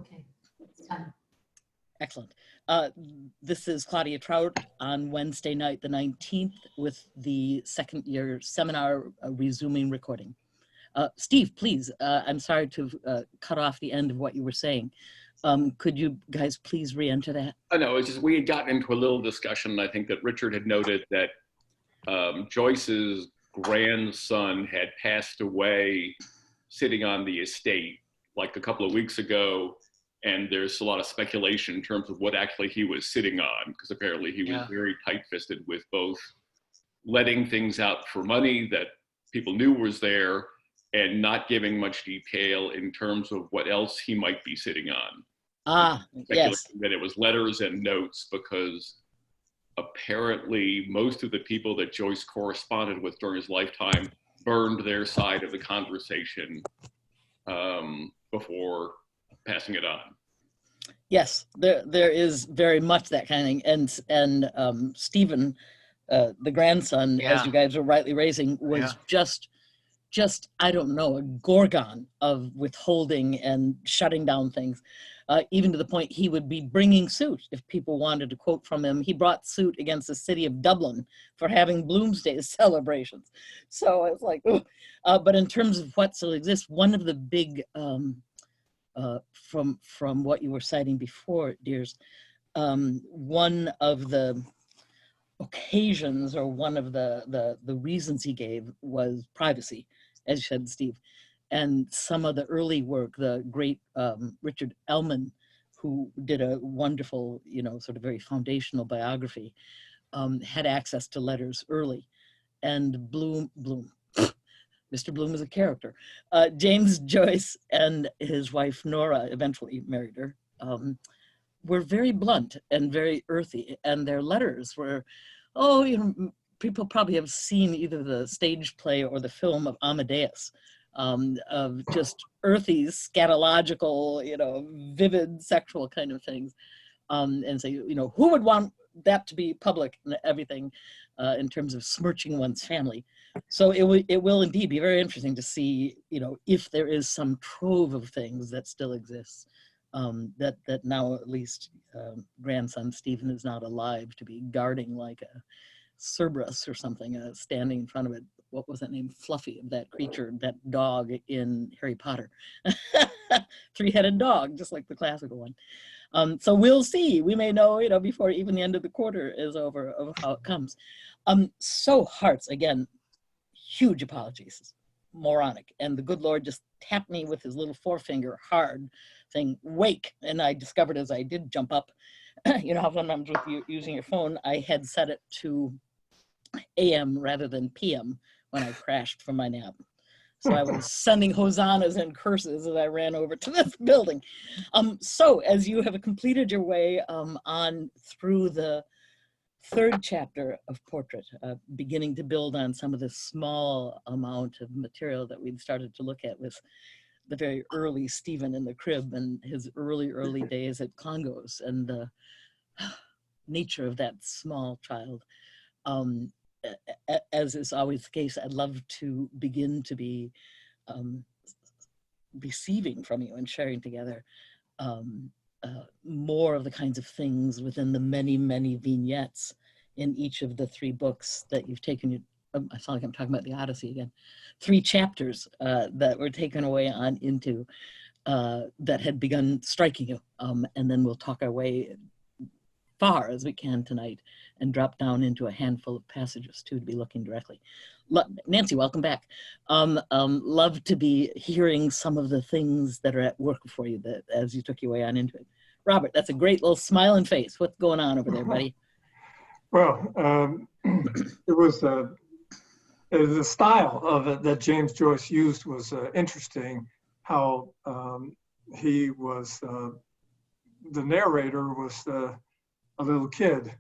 Okay, it's done. Excellent. This is Claudia Trout on Wednesday night, the 19th, with the second year seminar resuming recording. Steve, please, I'm sorry to cut off the end of what you were saying. Could you guys please re-enter that? I know, it's just we had gotten into a little discussion. I think that Richard had noted that Joyce's grandson had passed away sitting on the estate like a couple of weeks ago. And there's a lot of speculation in terms of what actually he was sitting on, because apparently he was very tight-fisted with both letting things out for money that people knew was there and not giving much detail in terms of what else he might be sitting on. Yes. That it was letters and notes, because apparently most of the people that Joyce corresponded with during his lifetime burned their side of the conversation before passing it on. Yes, there is very much that kind of thing, and Stephen, the grandson, as you guys were rightly raising, was just I don't know, a gorgon of withholding and shutting down things, even to the point he would be bringing suit if people wanted to quote from him. He brought suit against the city of Dublin for having Bloomsday celebrations. So it's like, but in terms of what still exists, one of the big from what you were citing before, dears, one of the occasions or one of the reasons he gave was privacy, as you said, Steve. And some of the early work, the great Richard Ellman, who did a wonderful, sort of very foundational biography, had access to letters early. And Bloom, Mr. Bloom is a character. James Joyce and his wife, Nora, eventually married her, were very blunt and very earthy. And their letters were, people probably have seen either the stage play or the film of Amadeus, of just earthy, scatological, vivid sexual kind of things. And say, who would want that to be public and everything in terms of smirching one's family? So it will indeed be very interesting to see, if there is some trove of things that still exists, that now at least grandson Stephen is not alive to be guarding like a Cerberus or something, standing in front of it. What was that name? Fluffy, of that creature, that dog in Harry Potter. Three-headed dog, just like the classical one. So we'll see. We may know, before even the end of the quarter is over, of how it comes. So Hearts, again, huge apologies, moronic. And the good Lord just tapped me with his little forefinger hard, saying, wake. And I discovered as I did jump up, how sometimes with you using your phone, I had set it to AM rather than PM when I crashed from my nap. So I was sending hosannas and curses as I ran over to this building. So as you have completed your way on through the third chapter of Portrait, beginning to build on some of the small amount of material that we'd started to look at with the very early Stephen in the crib and his early days at Congos and the nature of that small child. As is always the case, I'd love to begin to be receiving from you and sharing together more of the kinds of things within the many, many vignettes in each of the three books that you've taken. I sound like I'm talking about the Odyssey again. 3 chapters that were taken away on into that had begun striking you. And then we'll talk our way far as we can tonight and drop down into a handful of passages too, to be looking directly. Nancy, welcome back. Love to be hearing some of the things that are at work for you that as you took your way on into it. Robert, that's a great little smiling face. What's going on over there, buddy? Well, it was the style of it that James Joyce used was interesting. How he was, the narrator was a little kid.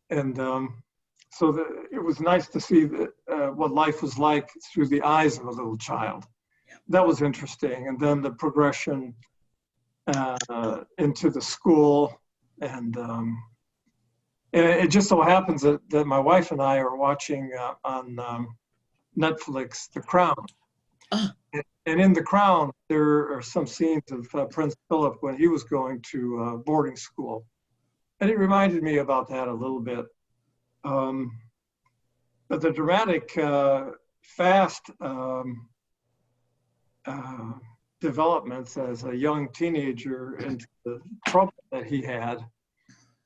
And so it was nice to see what life was like through the eyes of a little child. That was interesting. And then the progression into the school. And it just so happens that my wife and I are watching on Netflix, The Crown. And in The Crown, there are some scenes of Prince Philip when he was going to boarding school. And it reminded me about that a little bit. But the dramatic, fast developments as a young teenager into the trouble that he had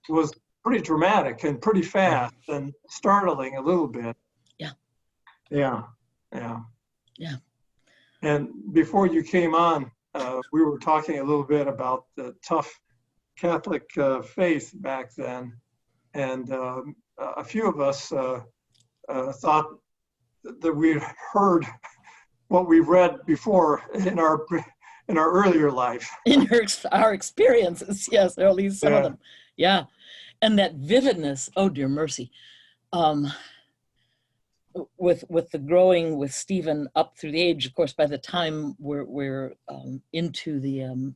was pretty dramatic and pretty fast and startling a little bit. Yeah. Yeah. Yeah. Yeah. And before you came on, we were talking a little bit about the tough Catholic faith back then. And a few of us thought that we had heard what we read before in our earlier life. In our experiences, yes, or at least some of them. Yeah. And that vividness, oh dear mercy. With the growing with Stephen up through the age, of course, by the time we're into the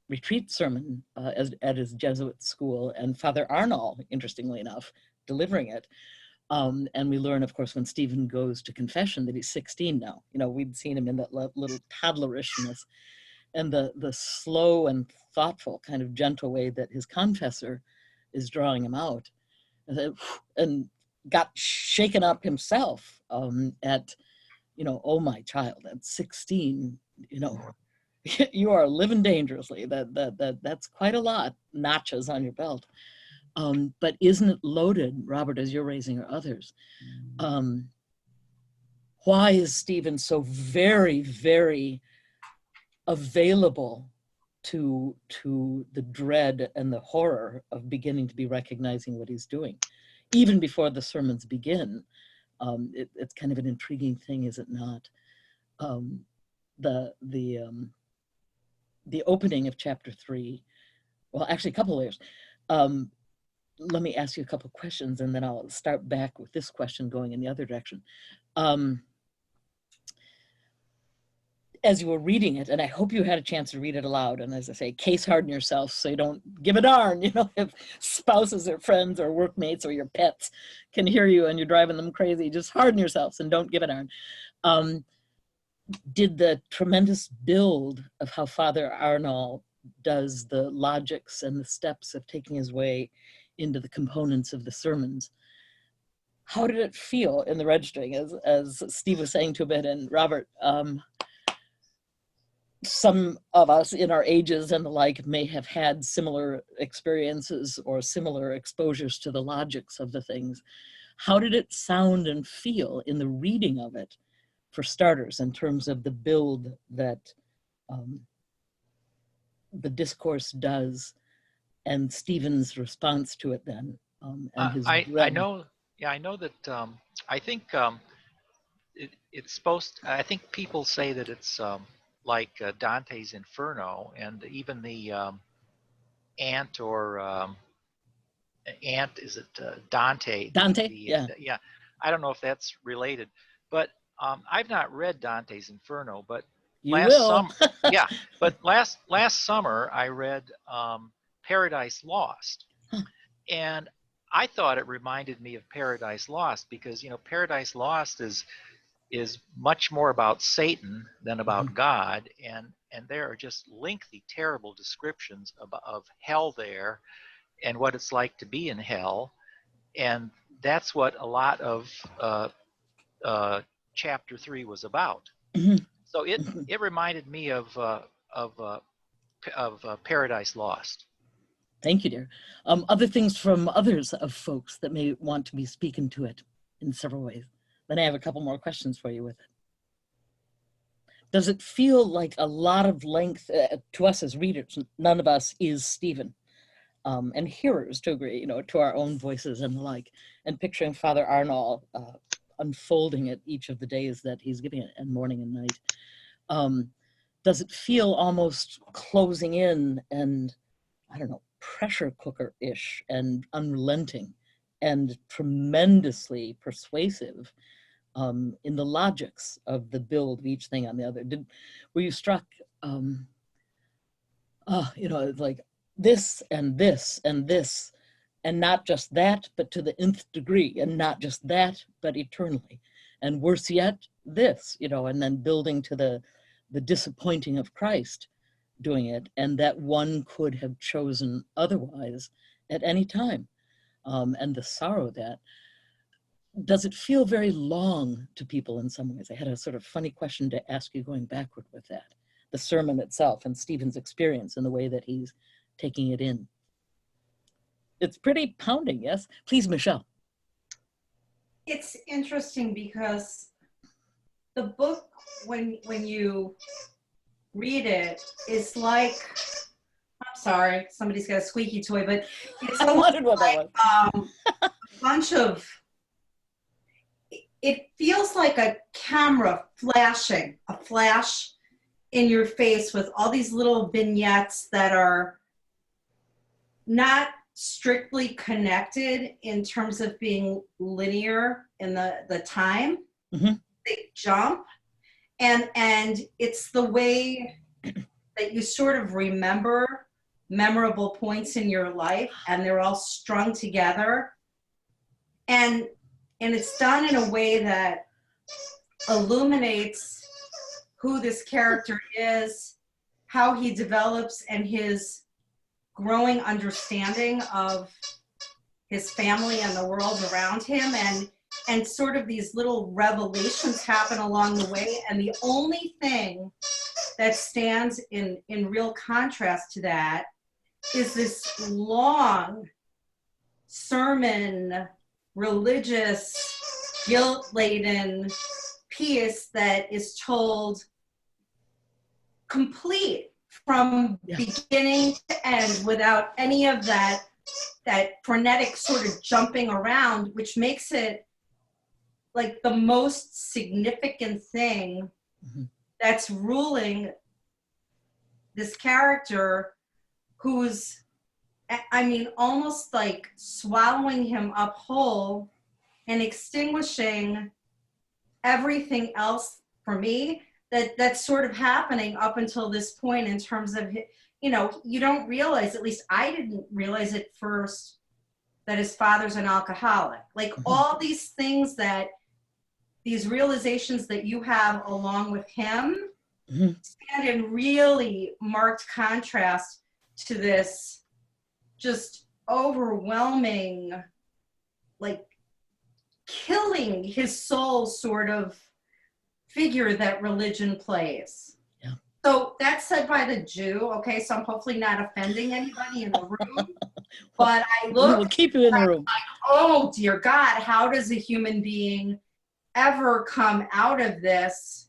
retreat sermon at his Jesuit school, and Father Arnall, interestingly enough, delivering it. And we learn, of course, when Stephen goes to confession that he's 16 now. You know, we'd seen him in that little toddlerishness, and the slow and thoughtful kind of gentle way that his confessor is drawing him out, and got shaken up himself at, you know, oh my child, at 16, you know, you are living dangerously. That's quite a lot, notches on your belt. But isn't it loaded, Robert, as you're raising, or others? Why is Stephen so very, very available to the dread and the horror of beginning to be recognizing what he's doing? Even before the sermons begin, it's kind of an intriguing thing, is it not? The opening of chapter 3, well, actually a couple of layers. Let me ask you a couple of questions, and then I'll start back with this question going in the other direction. As you were reading it, and I hope you had a chance to read it aloud, and as I say, case harden yourself so you don't give a darn, you know, if spouses or friends or workmates or your pets can hear you and you're driving them crazy, just harden yourselves and don't give a darn. Did the tremendous build of how Father Arnall does the logics and the steps of taking his way into the components of the sermons, how did it feel in the registering? As Steve was saying to a bit, and Robert, some of us in our ages and the like may have had similar experiences or similar exposures to the logics of the things. How did it sound and feel in the reading of it, for starters, in terms of the build that the discourse does, and Stephen's response to it then? And his I know that I think it's supposed, I think people say that it's like Dante's Inferno, and even the ant, or ant, is it Dante? Dante, yeah. I don't know if that's related, but I've not read Dante's Inferno, but last summer I read Paradise Lost, and I thought it reminded me of Paradise Lost, because, you know, Paradise Lost is much more about Satan than about God, and there are just lengthy, terrible descriptions of hell there and what it's like to be in hell, and that's what a lot of chapter 3 was about. So it reminded me of Paradise Lost. Thank you, dear. Other things from others of folks that may want to be speaking to it in several ways. Then I have a couple more questions for you with it. Does it feel like a lot of length to us as readers? None of us is Stephen, and hearers to agree, you know, to our own voices and the like, and picturing Father Arnall unfolding it each of the days that he's giving it, and morning and night. Does it feel almost closing in and, I don't know, pressure cooker-ish and unrelenting and tremendously persuasive in the logics of the build of each thing on the other? Were you struck, you know, it's like this and this and this, and not just that, but to the nth degree, and not just that, but eternally? and worse yet, this, you know, and then building to the disappointing of Christ doing it, and that one could have chosen otherwise at any time, and the sorrow of that. Does it feel very long to people in some ways? I had a sort of funny question to ask you going backward with that. The sermon itself and Stephen's experience and the way that he's taking it in. It's pretty pounding, yes? Please, Michelle. It's interesting because the book, when you read it, is like, I'm sorry, somebody's got a squeaky toy, but it's I wondered what like that was. a bunch of, it feels like a camera flashing, a flash in your face with all these little vignettes that are not strictly connected in terms of being linear in the time. Mm-hmm. They jump, and it's the way that you sort of remember memorable points in your life, and they're all strung together, and it's done in a way that illuminates who this character is, how he develops, and his growing understanding of his family and the world around him, and sort of these little revelations happen along the way. And the only thing that stands in real contrast to that is this long sermon, religious, guilt-laden piece that is told complete from beginning to end without any of that frenetic sort of jumping around, which makes it like the most significant thing that's ruling this character, who's, I mean, almost like swallowing him up whole and extinguishing everything else for me that's sort of happening up until this point in terms of, you know, you don't realize, at least I didn't realize at first, that his father's an alcoholic. Like all these things that, these realizations that you have along with him stand in really marked contrast to this just overwhelming, like killing his soul sort of figure that religion plays. Yeah. So that's said by the Jew, okay, so I'm hopefully not offending anybody in the room, but I look, we'll keep you in the room. like, oh dear God, how does a human being ever come out of this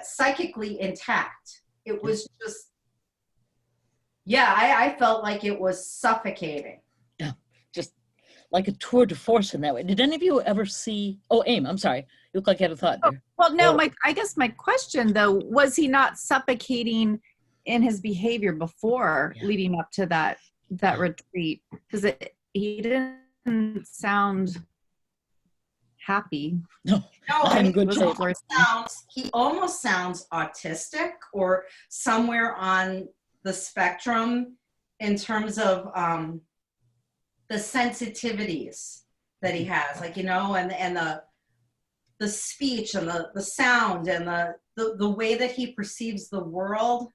psychically intact? It was just, yeah, I felt like it was suffocating. Yeah, just like a tour de force in that way. Did any of you ever see, oh, Aim, I'm sorry. You look like you had a thought there. Well, no, I guess my question though, was he not suffocating in his behavior before leading up to that retreat? Because he didn't sound happy. No, I mean, good shape. He almost sounds autistic or somewhere on the spectrum in terms of the sensitivities that he has, like, you know, and the speech and the sound and the way that he perceives the world.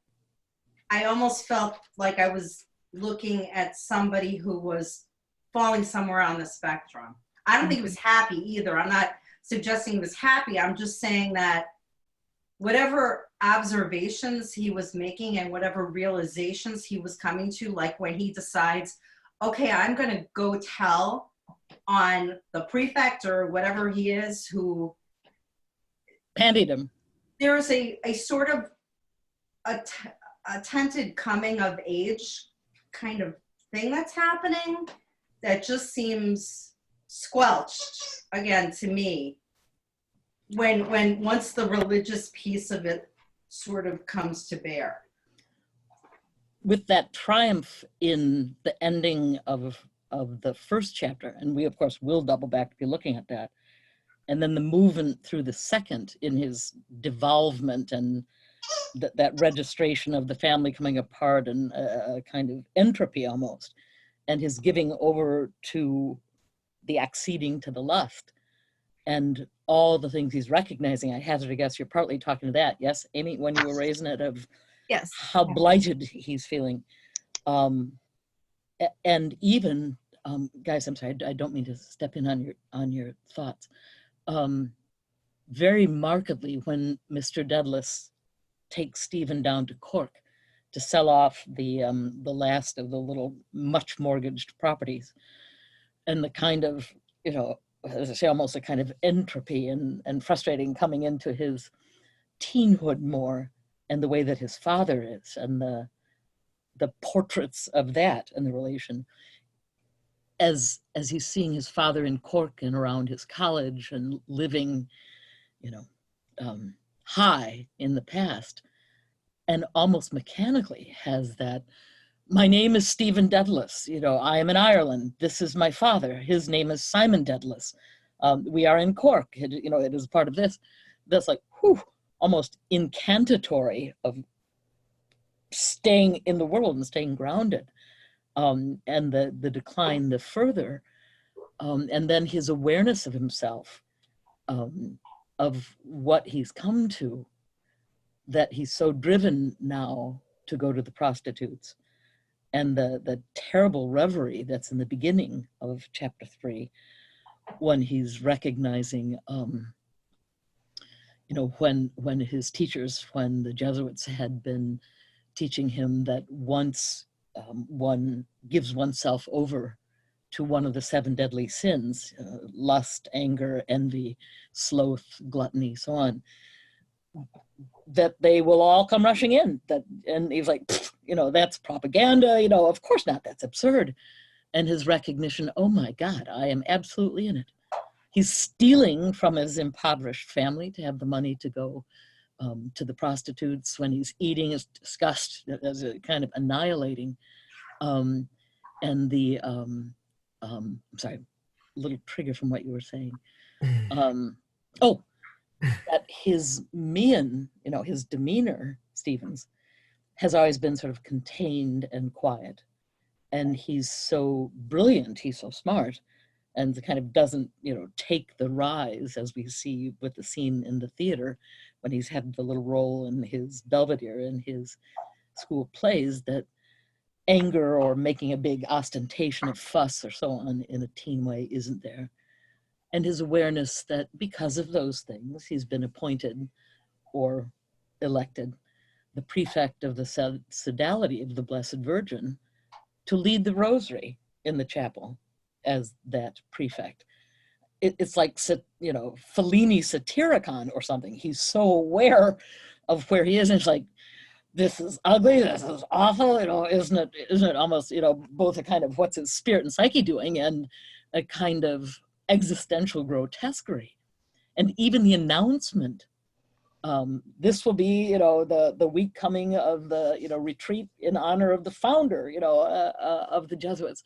I almost felt like I was looking at somebody who was falling somewhere on the spectrum. I don't think he was happy either. I'm not suggesting he was happy. I'm just saying that whatever observations he was making and whatever realizations he was coming to, like when he decides, okay, I'm going to go tell on the prefect or whatever he is who pandied him. There's a sort of a tented coming of age kind of thing that's happening that just seems squelched again to me when once the religious piece of it sort of comes to bear. With that triumph in the ending of the first chapter, and we of course will double back to be looking at that, and then the movement through the second in his devolvement and that registration of the family coming apart and a kind of entropy almost, and his giving over to the acceding to the lust. and all the things he's recognizing. I hazard a guess you're partly talking to that. Yes, Amy, when you were raising it, of Yes. how blighted he's feeling. And even, guys, I'm sorry, I don't mean to step in on your thoughts. Very markedly, when Mr. Dedalus takes Stephen down to Cork to sell off the last of the little much mortgaged properties, and the kind of, you know, as I say, almost a kind of entropy and frustrating coming into his teenhood more, and the way that his father is, and the portraits of that and the relation, as he's seeing his father in Cork and around his college and living, you know, high in the past, and almost mechanically has that, my name is Stephen Dedalus, you know, I am in Ireland, this is my father, his name is Simon Dedalus, we are in Cork, you know, it is part of this. That's like, whew, almost incantatory of staying in the world and staying grounded. And the decline, the further, and then his awareness of himself, of what he's come to, that he's so driven now to go to the prostitutes, and the terrible reverie that's in the beginning of chapter 3, when he's recognizing, you know, when his teachers, when the Jesuits had been teaching him that once one gives oneself over to one of the 7 deadly sins, lust, anger, envy, sloth, gluttony, so on, that they will all come rushing in. That, and he's like, you know, that's propaganda, you know, of course not, that's absurd. And his recognition, oh my God, I am absolutely in it. He's stealing from his impoverished family to have the money to go to the prostitutes. When he's eating is discussed as a kind of annihilating. And the, I'm sorry, a little trigger from what you were saying. Oh, that his mien, you know, his demeanor, Stephen's, has always been sort of contained and quiet. And he's so brilliant, he's so smart, and kind of doesn't, you know, take the rise, as we see with the scene in the theater when he's had the little role in his Belvedere in his school plays, that anger or making a big ostentation of fuss or so on in a teen way isn't there. And his awareness that because of those things, he's been appointed or elected the prefect of the Sodality of the Blessed Virgin to lead the rosary in the chapel as that prefect. It's like, you know, Fellini Satyricon or something. He's so aware of where he is, and it's like, this is ugly, this is awful, you know, isn't it almost, you know, both a kind of what's his spirit and psyche doing, and a kind of existential grotesquerie. And even the announcement, this will be, you know, the week coming of the, you know, retreat in honor of the founder, you know, of the Jesuits.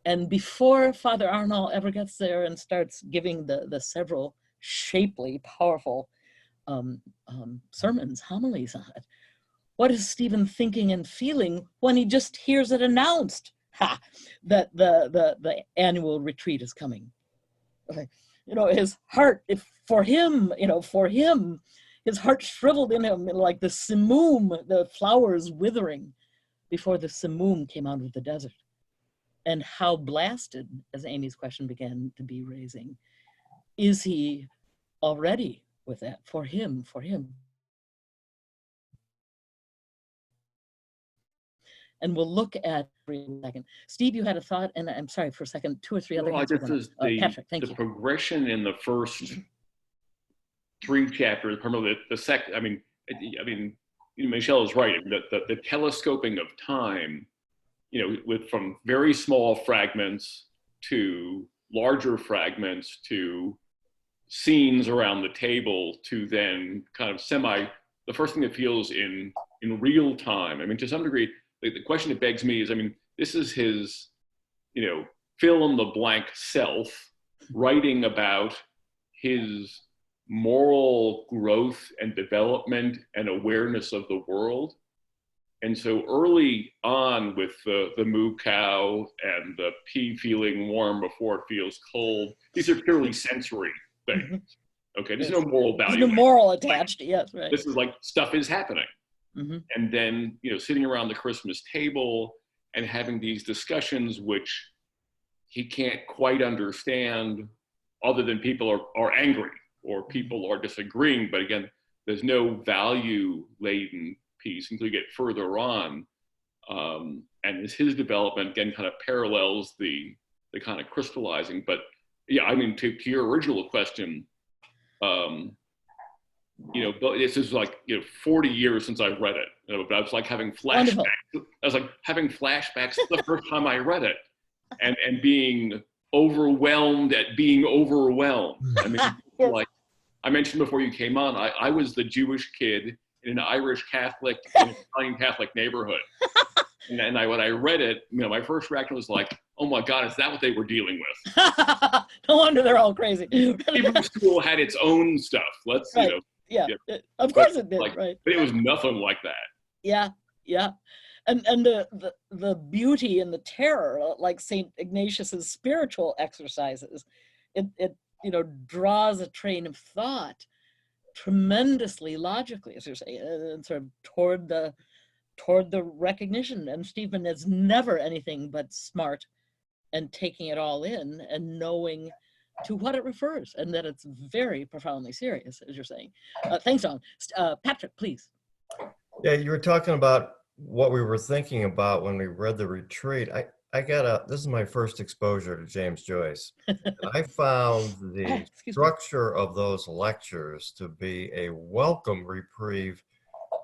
And before Father Arnall ever gets there and starts giving the several shapely, powerful sermons, homilies on it, what is Stephen thinking and feeling when he just hears it announced? Ha! That the annual retreat is coming. You know, his heart, for him, you know, for him, his heart shriveled in him like the simoom, the flowers withering before the simoom came out of the desert. And how blasted, as Amy's question began to be raising, is he already with that? For him. And we'll look at for a second. Steve, you had a thought, and I'm sorry for a second, 2 or 3 other hands. Patrick, thank you. The progression in the first 3 chapters, primarily the second. I mean, Michelle is right. The telescoping of time, you know, from very small fragments to larger fragments to scenes around the table to then kind of the first thing that feels in real time. I mean, to some degree, the question it begs me is, I mean, this is his, you know, fill in the blank self writing about his moral growth and development and awareness of the world. And so early on with the moo cow and the pea feeling warm before it feels cold, these are purely sensory things. Okay, there's no moral There's value. no moral attached. Yes, right. This is like stuff is happening. And then, sitting around the Christmas table and having these discussions, which he can't quite understand, other than people are angry or people are disagreeing. But again, there's no value laden piece until you get further on. And as his development again kind of parallels the kind of crystallizing. But yeah, I mean, to your original question, this is like 40 years since I read it. But I was like having flashbacks. Wonderful. I was like having flashbacks the first time I read it, and being overwhelmed at being overwhelmed. I mean, like I mentioned before you came on, I was the Jewish kid in an Irish Catholic, Italian Catholic neighborhood. And when I read it, my first reaction was like, oh my God, is that what they were dealing with? No wonder they're all crazy. Hebrew school had its own stuff. Right. Yeah, of course it did, right. But it was nothing like that. Yeah. And the beauty and the terror, like St. Ignatius's spiritual exercises, it draws a train of thought tremendously logically, as you're saying, and sort of toward the recognition. And Stephen is never anything but smart and taking it all in and knowing to what it refers, and that it's very profoundly serious, as you're saying. Thanks, Don. Patrick, please. Yeah, you were talking about what we were thinking about when we read The Retreat. This is my first exposure to James Joyce. And I found the structure of those lectures to be a welcome reprieve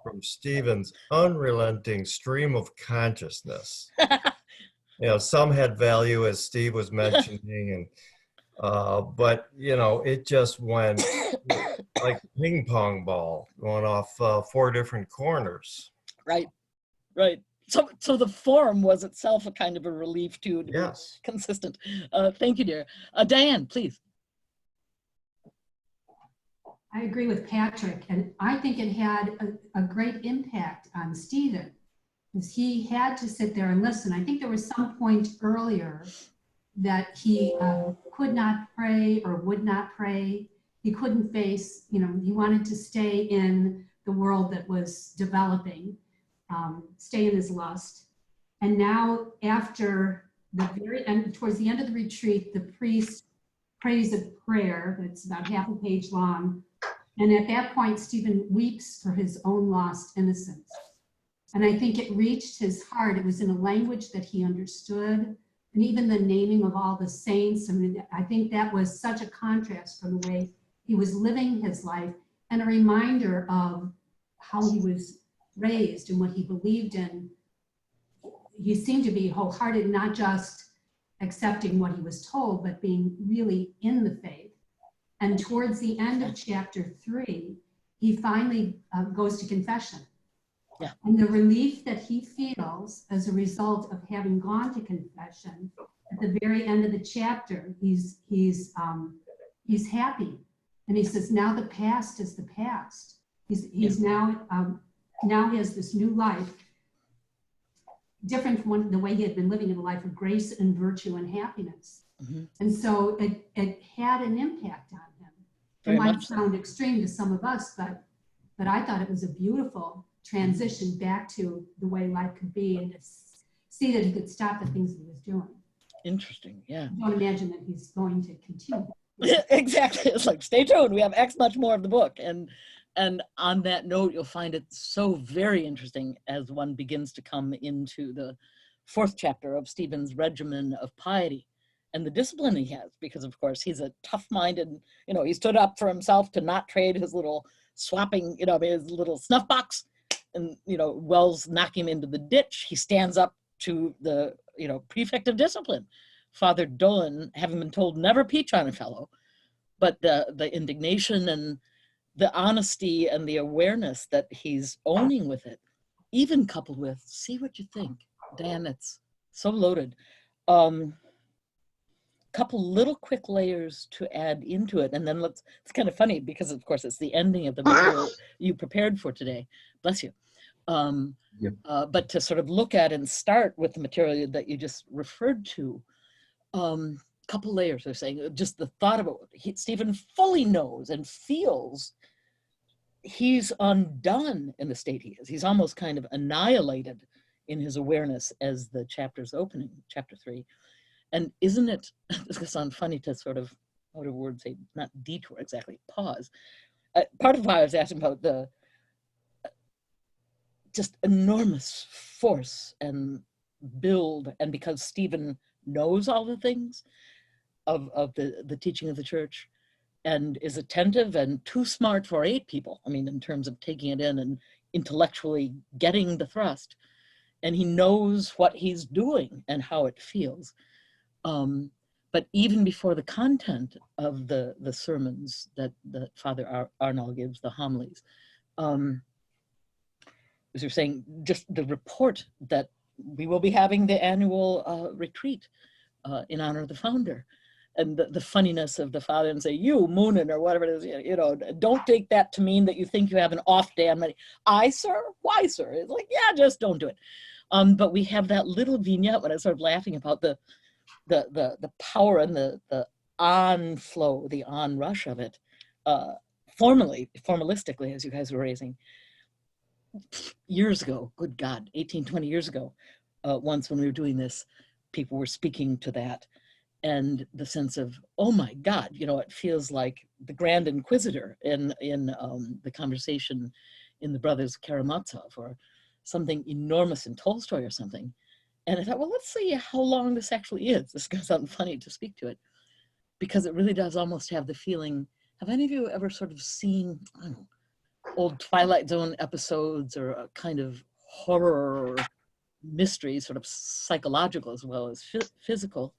from Stephen's unrelenting stream of consciousness. Some had value, as Steve was mentioning, and but it just went like ping pong ball going off 4 different corners. Right. So the form was itself a kind of a relief to be consistent. Thank you, dear. Diane, please. I agree with Patrick, and I think it had a great impact on Stephen, because he had to sit there and listen. I think there was some point earlier that he could not pray or would not pray. He couldn't face, he wanted to stay in the world that was developing, stay in his lust. And now after the very end, towards the end of the retreat, the priest prays a prayer that's about half a page long. And at that point, Stephen weeps for his own lost innocence. And I think it reached his heart. It was in a language that he understood. And even the naming of all the saints, I think that was such a contrast from the way he was living his life, and a reminder of how he was raised and what he believed in. He seemed to be wholehearted, not just accepting what he was told, but being really in the faith. And towards the end of chapter 3, he finally goes to confession. Yeah. And the relief that he feels as a result of having gone to confession, at the very end of the chapter, he's happy, and he says, "Now the past is the past." He's now he has this new life, different from the way he had been living in a life of grace and virtue and happiness. And so it had an impact on him. It might sound extreme to some of us, but I thought it was a beautiful transition back to the way life could be, and to see that he could stop the things he was doing. Interesting, yeah. I don't imagine that he's going to continue. Exactly. It's like, stay tuned. We have X much more of the book. And on that note, you'll find it so very interesting as one begins to come into the 4th chapter of Stephen's regimen of piety and the discipline he has, because of course he's a tough-minded, he stood up for himself to not trade his little swapping, his little snuff box, and Wells knock him into the ditch. He stands up to the prefect of discipline, Father Dolan, having been told never peach on a fellow, but the indignation and the honesty and the awareness that he's owning with it, even coupled with, see what you think. Dan, it's so loaded. Couple little quick layers to add into it, and then it's kind of funny because of course it's the ending of the material you prepared for today. Bless you. But to sort of look at and start with the material that you just referred to, couple layers. They're saying just the thought of it. Stephen fully knows and feels he's undone in the state he is. He's almost kind of annihilated in his awareness as the chapter's opening, chapter 3. And isn't it, this could sound funny to sort of, what a word say, not detour exactly, pause. Part of why I was asking about the just enormous force and build, and because Stephen knows all the things of the teaching of the church and is attentive and too smart for 8 people, I mean, in terms of taking it in and intellectually getting the thrust, and he knows what he's doing and how it feels. But even before the content of the sermons that Father Arnall gives, the homilies, as you're saying, just the report that we will be having the annual retreat in honor of the founder, and the funniness of the father, and say, you, Moonin, or whatever it is, you know, don't take that to mean that you think you have an off day on money. I, sir? Why, sir? It's like, yeah, just don't do it. But we have that little vignette when I started laughing about the power and the on flow, the on rush of it, formalistically, as you guys were raising. Years ago, good God, 18, 20 years ago, once when we were doing this, people were speaking to that, and the sense of, oh my God, you know, it feels like the Grand Inquisitor in the conversation in the Brothers Karamazov, or something enormous in Tolstoy or something. And I thought, well, let's see how long this actually is. This is going to sound funny to speak to it, because it really does almost have the feeling, have any of you ever sort of seen, I don't know, old Twilight Zone episodes, or a kind of horror or mystery, sort of psychological as well as physical,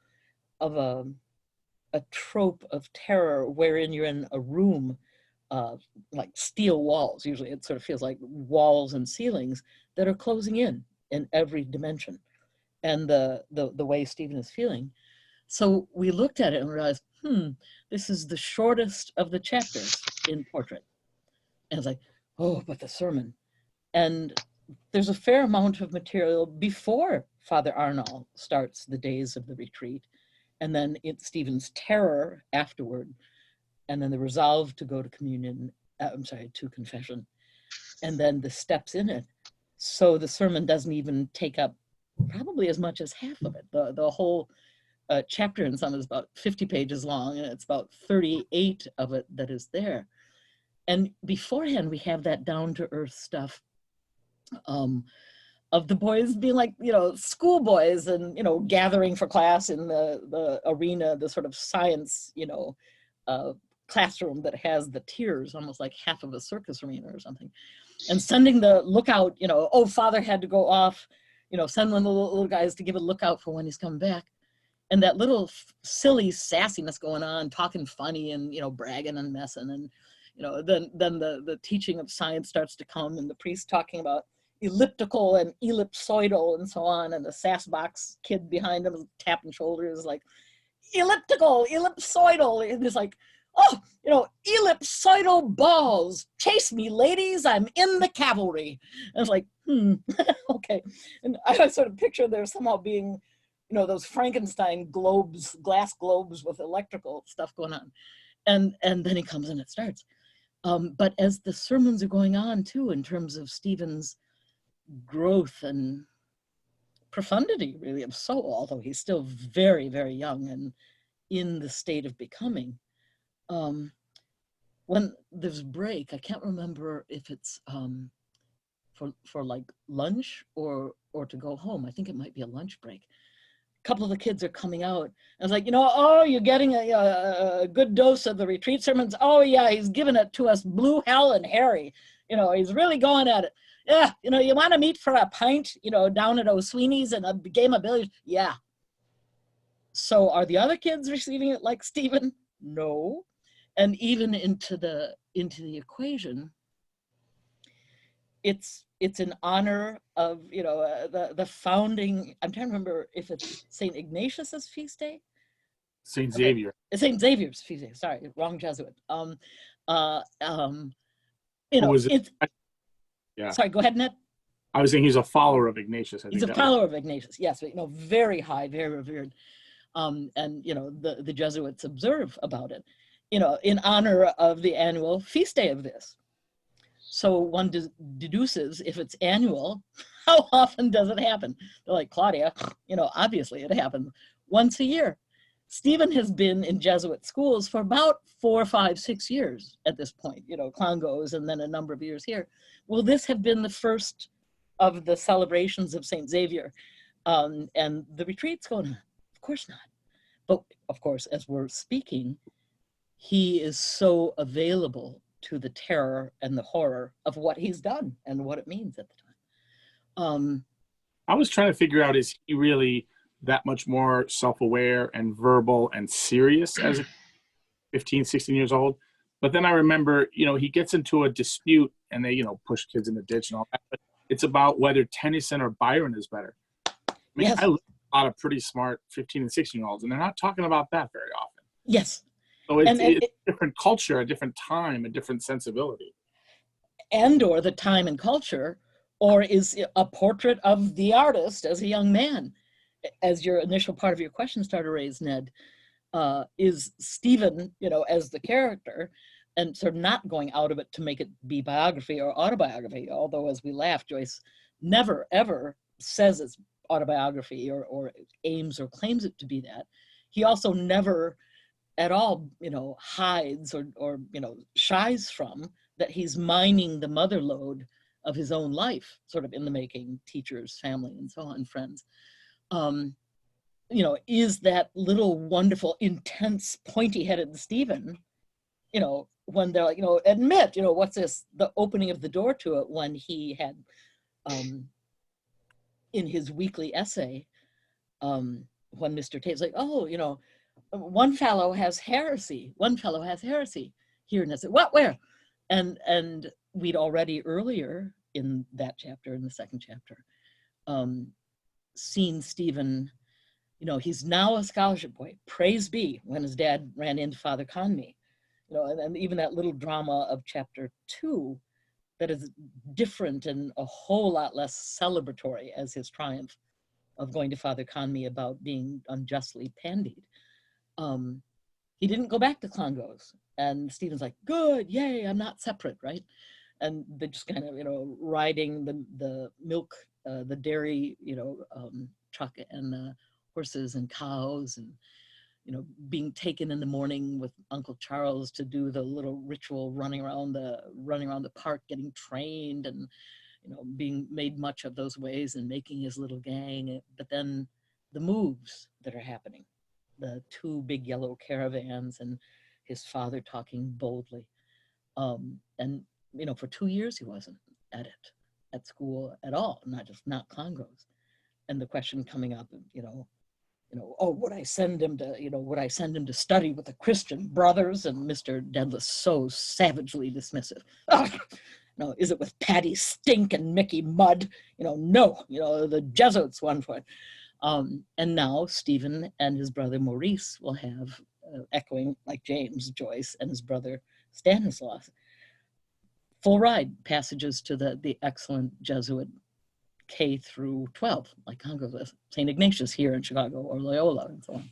of a trope of terror wherein you're in a room, like steel walls, usually it sort of feels like walls and ceilings that are closing in every dimension, and the way Stephen is feeling. So we looked at it and realized, this is the shortest of the chapters in Portrait. And it's like, oh, but the sermon. And there's a fair amount of material before Father Arnall starts the days of the retreat, and then it's Stephen's terror afterward, and then the resolve to go to communion, to confession, and then the steps in it. So the sermon doesn't even take up probably as much as half of it. The whole chapter in some is about 50 pages long, and it's about 38 of it that is there. And beforehand, we have that down-to-earth stuff of the boys being like, you know, schoolboys, and, you know, gathering for class in the arena, the sort of science, you know, classroom that has the tiers, almost like half of a circus arena or something. And sending the lookout, you know, oh, Father had to go off, you know, send one of the little guys to give a lookout for when he's coming back. And that little silly sassiness going on, talking funny and, you know, bragging and messing. And, you know, then the teaching of science starts to come, and the priest talking about elliptical and ellipsoidal and so on, and the sass box kid behind him is tapping shoulders like, elliptical, ellipsoidal, and it's like, oh, you know, ellipsoidal balls, chase me, ladies, I'm in the cavalry. And it's like, okay. And I sort of picture there somehow being, you know, those Frankenstein globes, glass globes with electrical stuff going on. And then he comes and it starts. But as the sermons are going on too, in terms of Stephen's growth and profundity really of soul, although he's still very, very young and in the state of becoming, when there's break, I can't remember if it's for like lunch or to go home. I think it might be a lunch break. A couple of the kids are coming out, and it's like, you know, oh, you're getting a good dose of the retreat sermons. Oh yeah, he's giving it to us, blue, hell, and Harry. You know, he's really going at it. Yeah, you know, you want to meet for a pint, you know, down at O'Sweeney's and a game of billiards? Yeah. So are the other kids receiving it like Stephen? No. And even into the equation, it's in honor of, you know, the founding. I'm trying to remember if it's St. Ignatius's feast day. St. Xavier. St. Xavier's feast day. Sorry, wrong Jesuit. You know, it's. Yeah. Sorry, go ahead, Ned. I was saying he's a follower of Ignatius. He's a follower of Ignatius, yes, but, you know, very high, very revered. And, you know, the Jesuits observe about it, you know, in honor of the annual feast day of this. So one deduces, if it's annual, how often does it happen? They're like, Claudia, you know, obviously it happens once a year. Stephen has been in Jesuit schools for about 4, 5, 6 years at this point, you know, clown goes and then a number of years here. Will this have been the first of the celebrations of St. Xavier? And the retreat's going on? Of course not. But of course, as we're speaking, he is so available to the terror and the horror of what he's done and what it means at the time. I was trying to figure out, is he really that much more self-aware and verbal and serious as a 15, 16 years old? But then I remember, you know, he gets into a dispute and they, you know, push kids in the ditch and all that. But it's about whether Tennyson or Byron is better. I mean, Yes. I look at a lot of pretty smart 15 and 16-year-olds, and they're not talking about that very often. Yes. So it's a different culture, a different time, a different sensibility. And or the time and culture, or is a portrait of the artist as a young man, as your initial part of your question started to raise, Ned, is Stephen, you know, as the character, and sort of not going out of it to make it be biography or autobiography, although as we laugh, Joyce never, ever says it's autobiography or aims or claims it to be that. He also never at all, you know, hides or you know, shies from that he's mining the mother lode of his own life, sort of in the making, teachers, family, and so on, friends. You know, is that little wonderful, intense, pointy-headed Stephen, you know, when they're like, you know, admit, you know, what's this, the opening of the door to it when he had, in his weekly essay, when Mr. Tate's like, oh, you know, one fellow has heresy here, and I said, what, where? And we'd already earlier in that chapter, in the second chapter, seen Stephen, you know, he's now a scholarship boy, praise be, when his dad ran into Father Conmee, you know, and even that little drama of chapter 2 that is different and a whole lot less celebratory as his triumph of going to Father Conmee about being unjustly pandied. He didn't go back to Clongowes, and Stephen's like, good, yay, I'm not separate, right? And they're just kind of, you know, riding the milk, the dairy, you know, truck and the horses and cows, and, you know, being taken in the morning with Uncle Charles to do the little ritual running around the park, getting trained, and, you know, being made much of those ways and making his little gang. But then the moves that are happening, the 2 big yellow caravans and his father talking boldly. And, you know, for 2 years he wasn't at school at all, not Clongowes. And the question coming up, you know, oh, would I send him to study with the Christian brothers? And Mr. Dedalus so savagely dismissive. Oh, no, is it with Patty Stink and Mickey Mudd? You know, no, you know, the Jesuits won for it. And now Stephen and his brother Maurice will have, echoing like James Joyce and his brother Stanislaus, full ride passages to the excellent Jesuit K through 12, like Congregational St. Ignatius here in Chicago, or Loyola, and so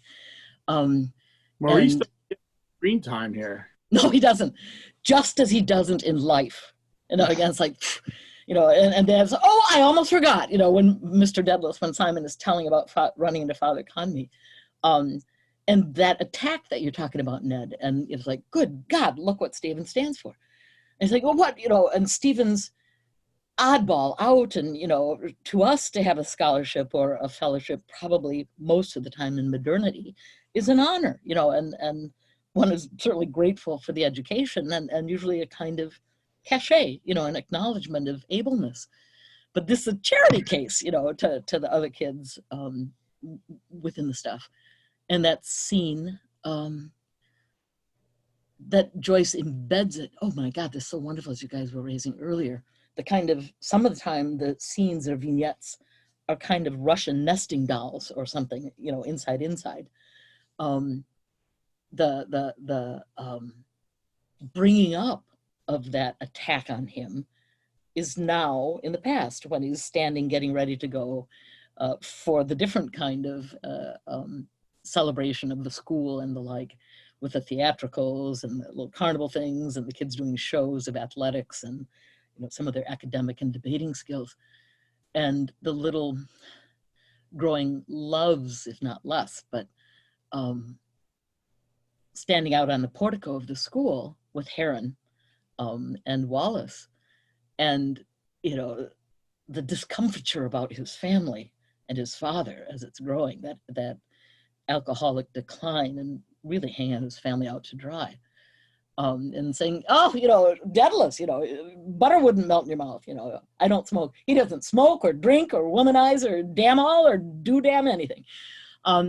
on. Maurice doesn't get screen time here. No, he doesn't. Just as he doesn't in life. You know, again, it's like, you know, and they have, oh, I almost forgot, you know, when Mr. Dedalus, when Simon is telling about running into Father Conmee, and that attack that you're talking about, Ned, and it's like, good God, look what Stephen stands for. And it's like, well, what, you know, and Stephen's oddball out, and, you know, to us to have a scholarship or a fellowship probably most of the time in modernity is an honor, you know, and one is certainly grateful for the education and usually a kind of cachet, you know, an acknowledgement of ableness. But this is a charity case, you know, to the other kids within the stuff. And that scene that Joyce embeds it. Oh my God, this is so wonderful, as you guys were raising earlier. The kind of, some of the time, the scenes or vignettes are kind of Russian nesting dolls or something, you know, inside. The bringing up of that attack on him is now in the past, when he's standing, getting ready to go for the different kind of celebration of the school and the like, with the theatricals and the little carnival things and the kids doing shows of athletics and, you know, some of their academic and debating skills, and the little growing loves, if not less, but standing out on the portico of the school with Heron and Wallace, and, you know, the discomfiture about his family and his father as it's growing, that alcoholic decline, and really hanging his family out to dry. And saying, oh, you know, Daedalus, you know, butter wouldn't melt in your mouth, you know, I don't smoke. He doesn't smoke or drink or womanize or damn all or do damn anything.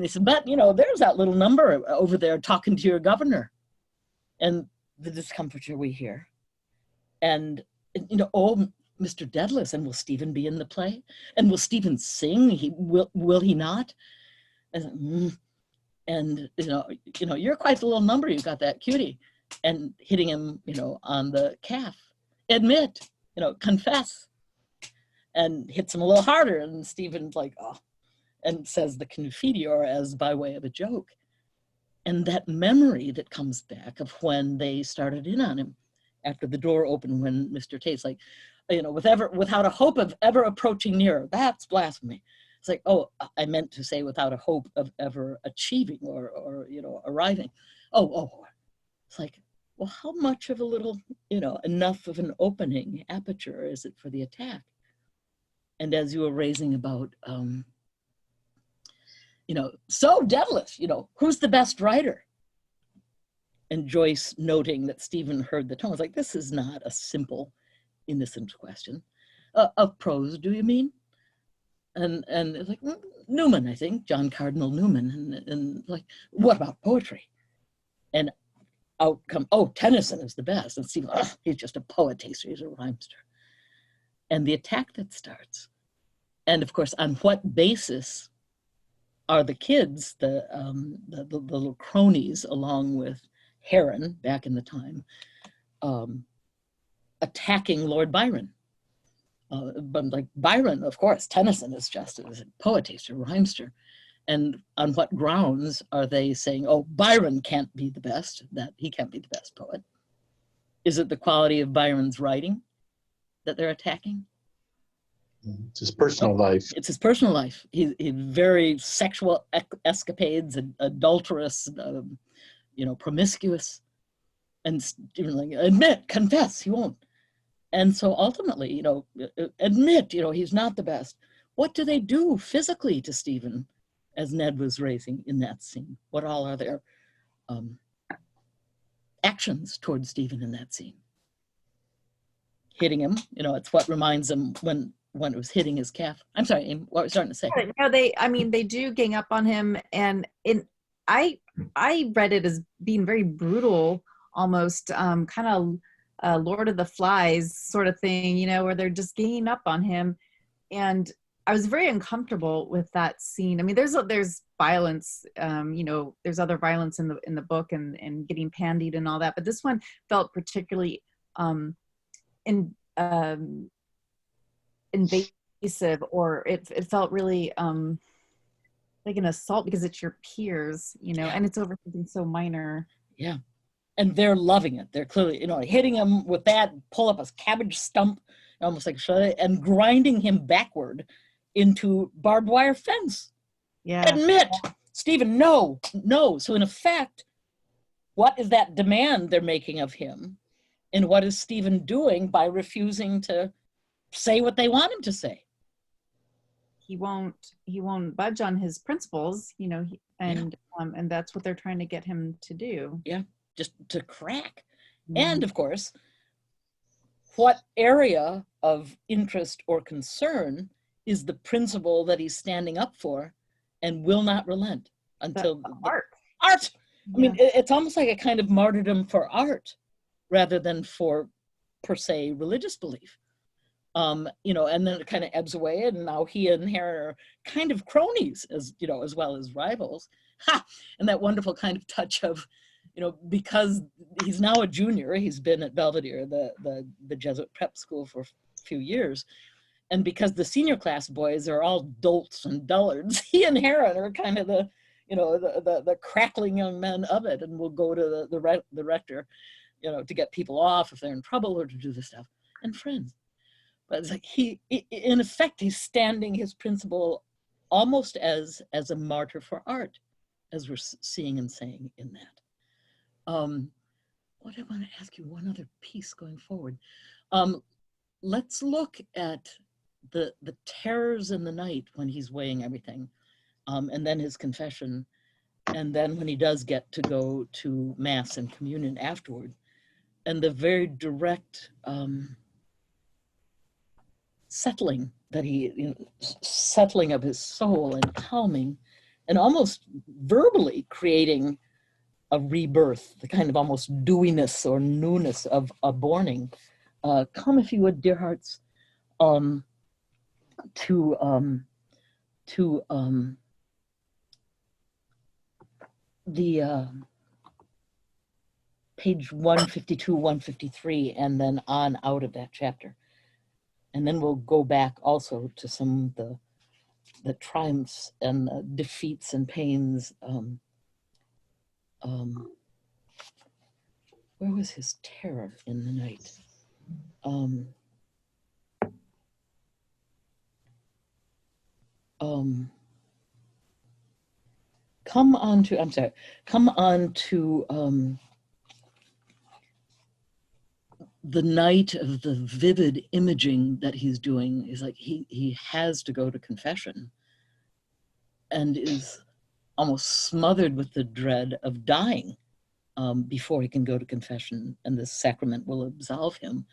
He said, but, you know, there's that little number over there talking to your governor, and the discomfiture we hear. And, you know, oh, Mr. Daedalus, and will Stephen be in the play? And will Stephen sing? Will he not? And you know, you're quite a little number. You've got that cutie, and hitting him, you know, on the calf. Admit, you know, confess, and hits him a little harder. And Stephen's like, oh, and says the confiteor as by way of a joke. And that memory that comes back of when they started in on him after the door opened, when Mr. Tate's like, you know, without a hope of ever approaching nearer, that's blasphemy. It's like, oh, I meant to say without a hope of ever achieving or you know, arriving. Oh, it's like, well, how much of a little, you know, enough of an opening aperture is it for the attack? And as you were raising about, you know, so Daedalus, you know, who's the best writer? And Joyce noting that Stephen heard the tone, was like, this is not a simple, innocent question. Of prose, do you mean? And it's like, Newman, I think, John Cardinal Newman. And like, what about poetry? And out come, oh, Tennyson is the best. And Stephen, oh, he's just a poet taster, he's a rhymester. And the attack that starts. And of course, on what basis are the kids, the little cronies, along with Heron back in the time, attacking Lord Byron? But like Byron, of course, Tennyson is just a poet taster, rhymester. And on what grounds are they saying, oh, Byron can't be the best, that he can't be the best poet? Is it the quality of Byron's writing that they're attacking? It's his personal life. It's his personal life. He very sexual escapades, adulterous, you know, promiscuous, and Stephen like, admit, confess, he won't. And so ultimately, you know, admit, you know, he's not the best. What do they do physically to Stephen as Ned was raising in that scene? What all are their actions towards Stephen in that scene? Hitting him, you know, it's what reminds him when it was hitting his calf. I'm sorry, Amy, what was I starting to say? No, they do gang up on him, and I read it as being very brutal, almost kind of Lord of the Flies sort of thing, you know, where they're just ganging up on him. And I was very uncomfortable with that scene. I mean, there's violence, you know, there's other violence in the book and getting pandied and all that, but this one felt particularly invasive, or it felt really like an assault because it's your peers, you know, and it's over something so minor. Yeah. And they're loving it. They're clearly, you know, hitting him with that, pull up a cabbage stump, almost like, and grinding him backward into barbed wire fence. Yeah. Admit, Stephen, no. So in effect, what is that demand they're making of him? And what is Stephen doing by refusing to say what they want him to say? He won't budge on his principles, you know, and that's what they're trying to get him to do. Yeah. Just to crack. And of course, what area of interest or concern is the principle that he's standing up for and will not relent until art. I mean, it's almost like a kind of martyrdom for art rather than for per se religious belief. You know, and then it kind of ebbs away, and now he and Heron are kind of cronies, as you know, as well as rivals. And that wonderful kind of touch of, you know, because he's now a junior, he's been at Belvedere, the Jesuit prep school for a few years. And because the senior class boys are all dolts and dullards, he and Heron are kind of the, the crackling young men of it, and will go to the rector, to get people off if they're in trouble or to do this stuff, and friends. But it's like in effect, he's standing his principle almost as a martyr for art, as we're seeing and saying in that. What I want to ask you, one other piece going forward. Let's look at the terrors in the night when he's weighing everything, and then his confession, and then when he does get to go to Mass and communion afterward, and the very direct settling that settling of his soul and calming, and almost verbally creating a rebirth, the kind of almost dewiness or newness of a borning. Come, if you would, dear hearts, to the page 152, 153, and then on out of that chapter. And then we'll go back also to some of the triumphs and defeats and pains. Where was his terror in the night? Come on to the night of the vivid imaging that he's doing. Is like he has to go to confession and is almost smothered with the dread of dying before he can go to confession, and the sacrament will absolve him,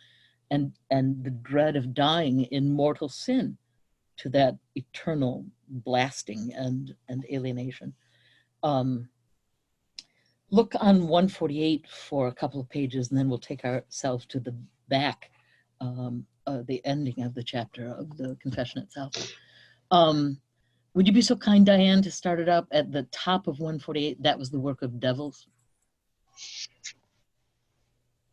and the dread of dying in mortal sin to that eternal blasting and alienation. Look on 148 for a couple of pages, and then we'll take ourselves to the back, the ending of the chapter of the confession itself. Would you be so kind, Diane, to start it up at the top of 148? That was the work of devils.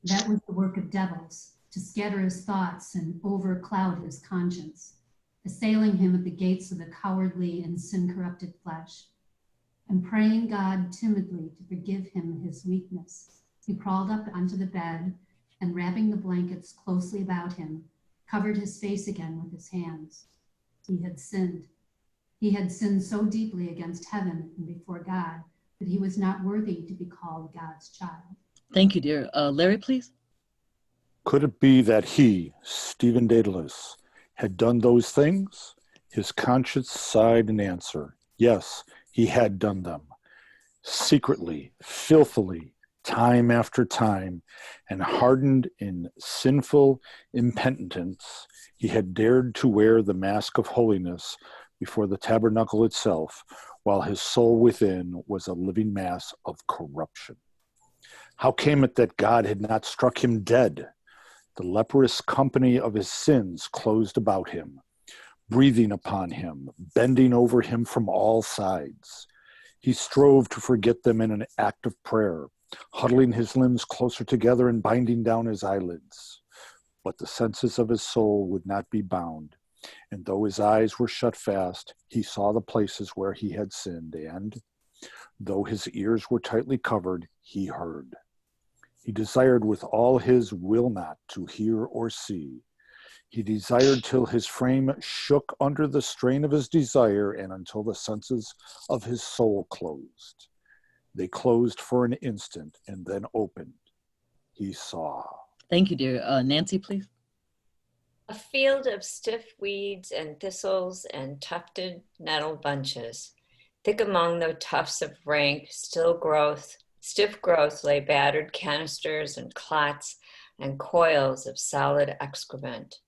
That was the work of devils, to scatter his thoughts and overcloud his conscience, assailing him at the gates of the cowardly and sin-corrupted flesh. And praying God timidly to forgive him his weakness, he crawled up onto the bed and, wrapping the blankets closely about him, covered his face again with his hands. He had sinned. He had sinned so deeply against heaven and before God that he was not worthy to be called God's child. Thank you, dear. Larry, please. Could it be that he, Stephen Daedalus, had done those things? His conscience sighed in answer. Yes, he had done them. Secretly, filthily, time after time, and hardened in sinful impenitence, he had dared to wear the mask of holiness before the tabernacle itself, while his soul within was a living mass of corruption. How came it that God had not struck him dead? The leprous company of his sins closed about him, breathing upon him, bending over him from all sides. He strove to forget them in an act of prayer, huddling his limbs closer together and binding down his eyelids. But the senses of his soul would not be bound, and though his eyes were shut fast, he saw the places where he had sinned, and, though his ears were tightly covered, he heard. He desired with all his will not to hear or see. He desired till his frame shook under the strain of his desire, and until the senses of his soul closed. They closed for an instant and then opened. He saw. Thank you, dear. Nancy, please. A field of stiff weeds and thistles and tufted nettle bunches. Thick among the tufts of rank, stiff growth lay battered canisters and clots and coils of solid excrement.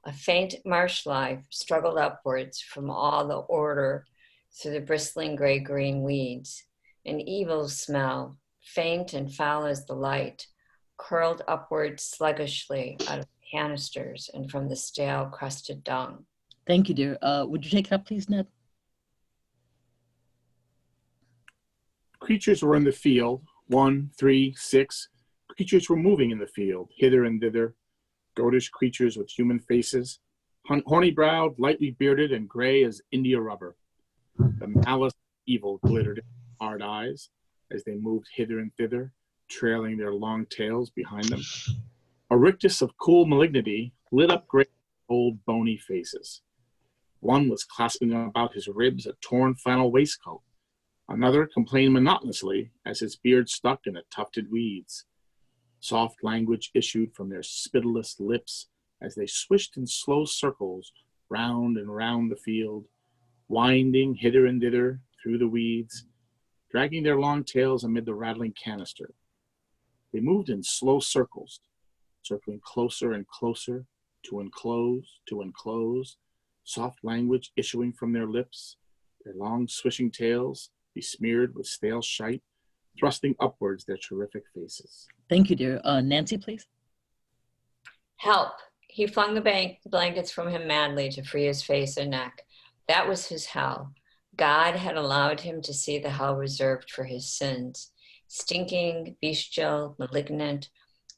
A faint marsh life struggled upwards from all the order through the bristling gray-green weeds. An evil smell, faint and foul as the light, curled upwards sluggishly out of canisters and from the stale, crusted dung. Thank you, dear. Would you take it up, please, Ned? Creatures were in the field, 1, 3, 6. Creatures were moving in the field, hither and thither. Goatish creatures with human faces, horny-browed, lightly bearded, and gray as India rubber. The malice of evil glittered in hard eyes as they moved hither and thither, trailing their long tails behind them. A rictus of cool malignity lit up great old bony faces. One was clasping about his ribs a torn flannel waistcoat. Another complained monotonously as his beard stuck in the tufted weeds. Soft language issued from their spittleless lips as they swished in slow circles round and round the field, winding hither and thither through the weeds, dragging their long tails amid the rattling canister. They moved in slow circles, circling closer and closer to enclose, soft language issuing from their lips, their long swishing tails besmeared with stale shite, thrusting upwards their terrific faces. Thank you, dear. Nancy, please. Help. He flung the blankets from him madly to free his face and neck. That was his hell. God had allowed him to see the hell reserved for his sins. Stinking, bestial, malignant,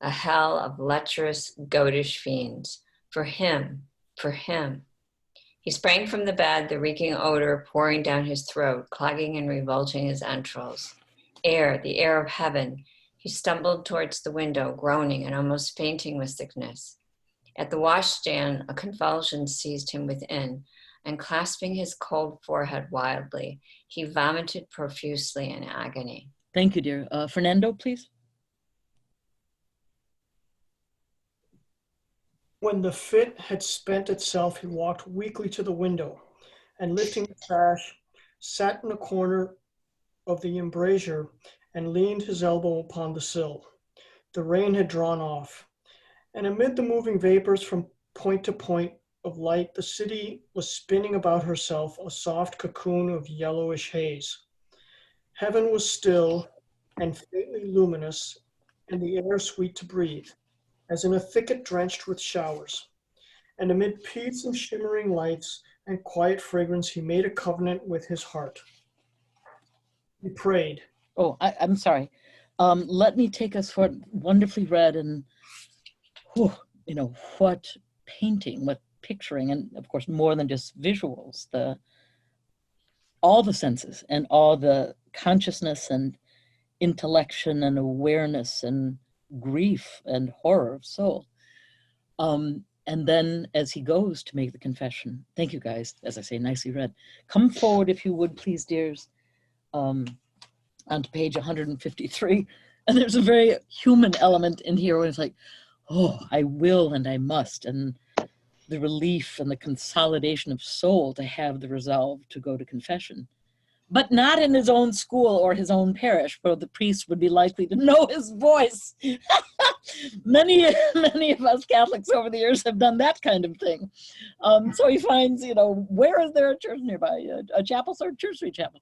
a hell of lecherous, goatish fiends. For him, for him. He sprang from the bed, the reeking odor pouring down his throat, clogging and revolting his entrails. Air, the air of heaven. He stumbled towards the window, groaning and almost fainting with sickness. At the washstand, a convulsion seized him within, and clasping his cold forehead wildly, he vomited profusely in agony. Thank you, dear. Fernando, please. When the fit had spent itself, he walked weakly to the window, and lifting the sash, sat in a corner of the embrasure and leaned his elbow upon the sill. The rain had drawn off, and amid the moving vapors from point to point of light, the city was spinning about herself a soft cocoon of yellowish haze. Heaven was still and faintly luminous, and the air sweet to breathe, as in a thicket drenched with showers. And amid peace and shimmering lights and quiet fragrance, he made a covenant with his heart. He prayed. Oh, I'm sorry. Let me take us for wonderfully read, and you know, what painting, what picturing, and of course more than just visuals, all the senses and all the consciousness and intellection and awareness and grief and horror of soul. And then as he goes to make the confession, thank you guys, as I say, nicely read. Come forward if you would, please, dears, onto page 153. And there's a very human element in here where it's like, oh, I will and I must, and the relief and the consolidation of soul to have the resolve to go to confession. But not in his own school or his own parish, where the priest would be likely to know his voice. Many of us Catholics over the years have done that kind of thing. So he finds, you know, where is there a church nearby? A chapel, sir? Church Street Chapel.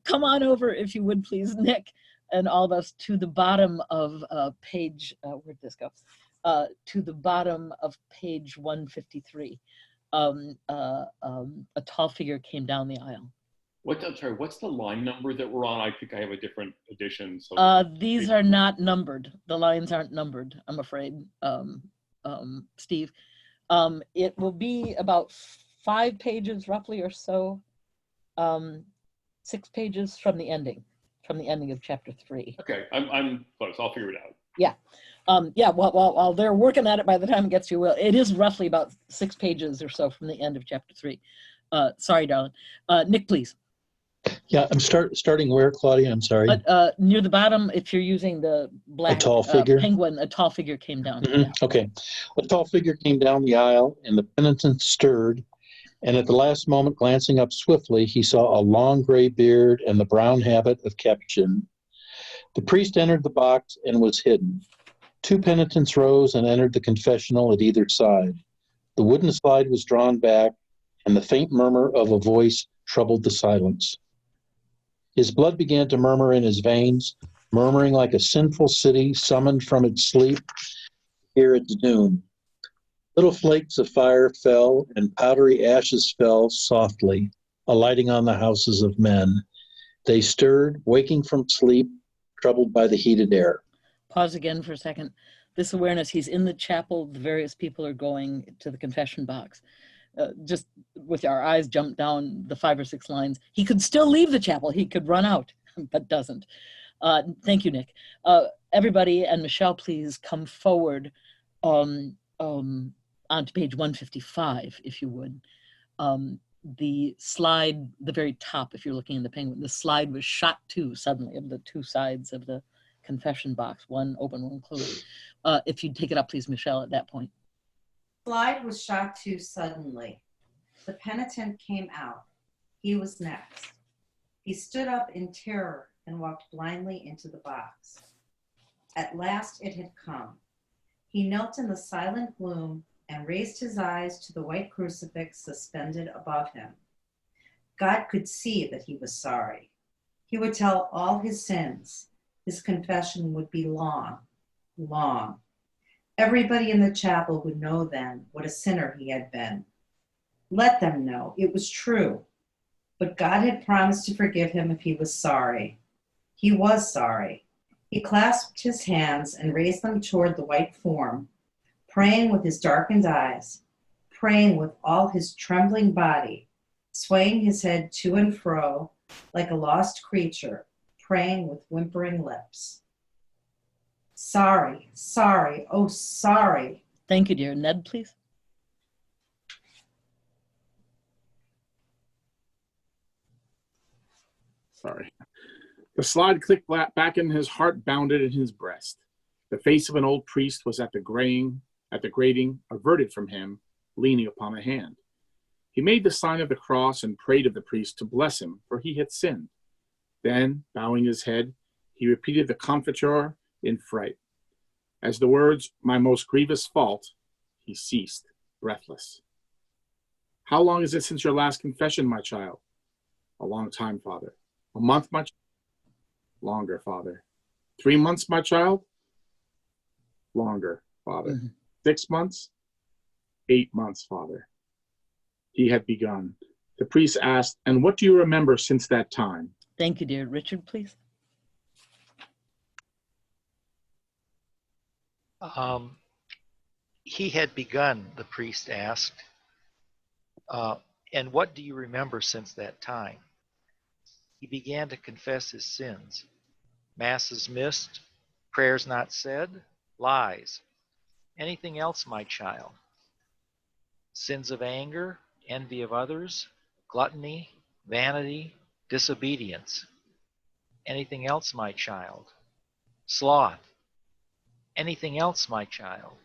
Come on over, if you would, please, Nick, and all of us, to the bottom of page, where'd this go? To the bottom of page 153. A tall figure came down the aisle. I'm sorry, what's the line number that we're on? I think I have a different edition. So these are not numbered. The lines aren't numbered, I'm afraid, Steve. It will be about 5 pages roughly or so, 6 pages from the ending of chapter 3. Okay, I'm close. I'll figure it out. Yeah. Yeah, while they're working at it, by the time it gets to you, it is roughly about 6 pages or so from the end of chapter 3. Sorry, darling. Nick, please. Yeah, I'm starting where, Claudia? I'm sorry. Near the bottom, if you're using the black tall figure? Penguin, a tall figure came down. Mm-hmm. Yeah. Okay. A tall figure came down the aisle, and the penitent stirred, and at the last moment, glancing up swiftly, he saw a long gray beard and the brown habit of Capuchin. The priest entered the box and was hidden. 2 penitents rose and entered the confessional at either side. The wooden slide was drawn back, and the faint murmur of a voice troubled the silence. His blood began to murmur in his veins, murmuring like a sinful city summoned from its sleep here at noon. Little flakes of fire fell, and powdery ashes fell softly, alighting on the houses of men. They stirred, waking from sleep, troubled by the heated air. Pause again for a second. This awareness, he's in the chapel, the various people are going to the confession box. Just with our eyes jumped down the 5 or 6 lines. He could still leave the chapel. He could run out. but doesn't. Thank you, Nick. Everybody, and Michelle, please come forward onto page 155, if you would. The slide, the very top, if you're looking in the Penguin, the slide was shot to suddenly of the two sides of the confession box, one open, one closed. If you'd take it up, please, Michelle, at that point. Slide was shot to suddenly. The penitent came out. He was next. He stood up in terror and walked blindly into the box. At last it had come. He knelt in the silent gloom and raised his eyes to the white crucifix suspended above him. God could see that he was sorry. He would tell all his sins. His confession would be long, long. Everybody in the chapel would know then what a sinner he had been. Let them know it was true. But God had promised to forgive him if he was sorry. He was sorry. He clasped his hands and raised them toward the white form, praying with his darkened eyes, praying with all his trembling body, swaying his head to and fro like a lost creature, praying with whimpering lips. Sorry, sorry, oh, sorry. Thank you, dear. Ned, please. Sorry. The slide clicked back and his heart bounded in his breast. The face of an old priest was at the grating, averted from him, leaning upon a hand. He made the sign of the cross and prayed of the priest to bless him, for he had sinned. Then, bowing his head, he repeated the Confiteor in fright. As the words, "my most grievous fault," he ceased, breathless. How long is it since your last confession, my child? A long time, Father. A month, my child? Longer, Father. 3 months, my child? Longer, Father. 6 months? 8 months, Father. He had begun. The priest asked, and what do you remember since that time? Thank you, dear. Richard, please. He had begun, the priest asked. And what do you remember since that time? He began to confess his sins. Masses missed, prayers not said, lies. Anything else, my child? Sins of anger, envy of others, gluttony, vanity, disobedience. Anything else, my child? Sloth. Anything else, my child?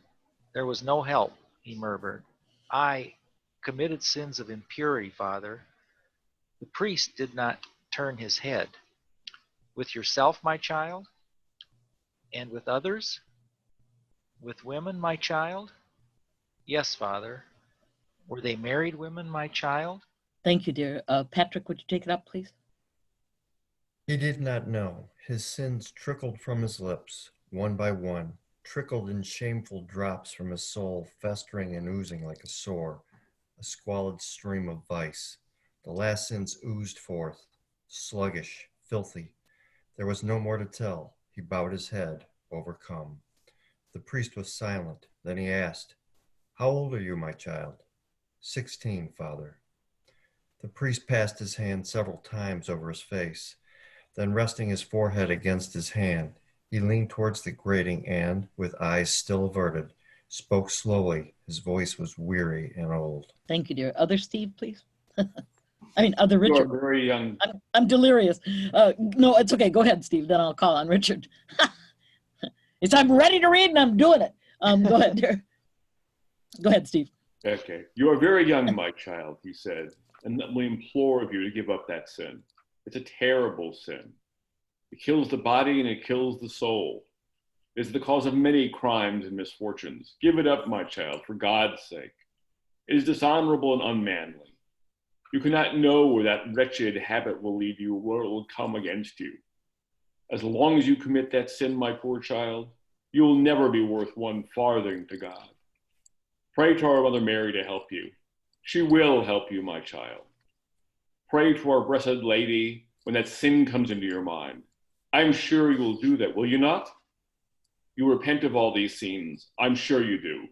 There was no help, he murmured. I committed sins of impurity, Father. The priest did not turn his head. With yourself, my child? And with others? With women, my child? Yes, Father. Were they married women, my child? Thank you, dear. Patrick, would you take it up, please? He did not know. His sins trickled from his lips, one by one, trickled in shameful drops from his soul, festering and oozing like a sore, a squalid stream of vice. The last sins oozed forth, sluggish, filthy. There was no more to tell. He bowed his head, overcome. The priest was silent. Then he asked, "How old are you, my child?" 16, Father. The priest passed his hand several times over his face. Then, resting his forehead against his hand, he leaned towards the grating and, with eyes still averted, spoke slowly. His voice was weary and old. Thank you, dear. Other Steve, please. Other Richard. You're very young. I'm delirious. No, it's okay. Go ahead, Steve. Then I'll call on Richard. I'm ready to read and I'm doing it. Go ahead, dear. Go ahead, Steve. Okay. You are very young, my child, he said, and we implore of you to give up that sin. It's a terrible sin. It kills the body and it kills the soul. It is the cause of many crimes and misfortunes. Give it up, my child, for God's sake. It is dishonorable and unmanly. You cannot know where that wretched habit will lead you, where it will come against you. As long as you commit that sin, my poor child, you will never be worth one farthing to God. Pray to our Mother Mary to help you. She will help you, my child. Pray to our Blessed Lady when that sin comes into your mind. I'm sure you will do that, will you not? You repent of all these sins. I'm sure you do.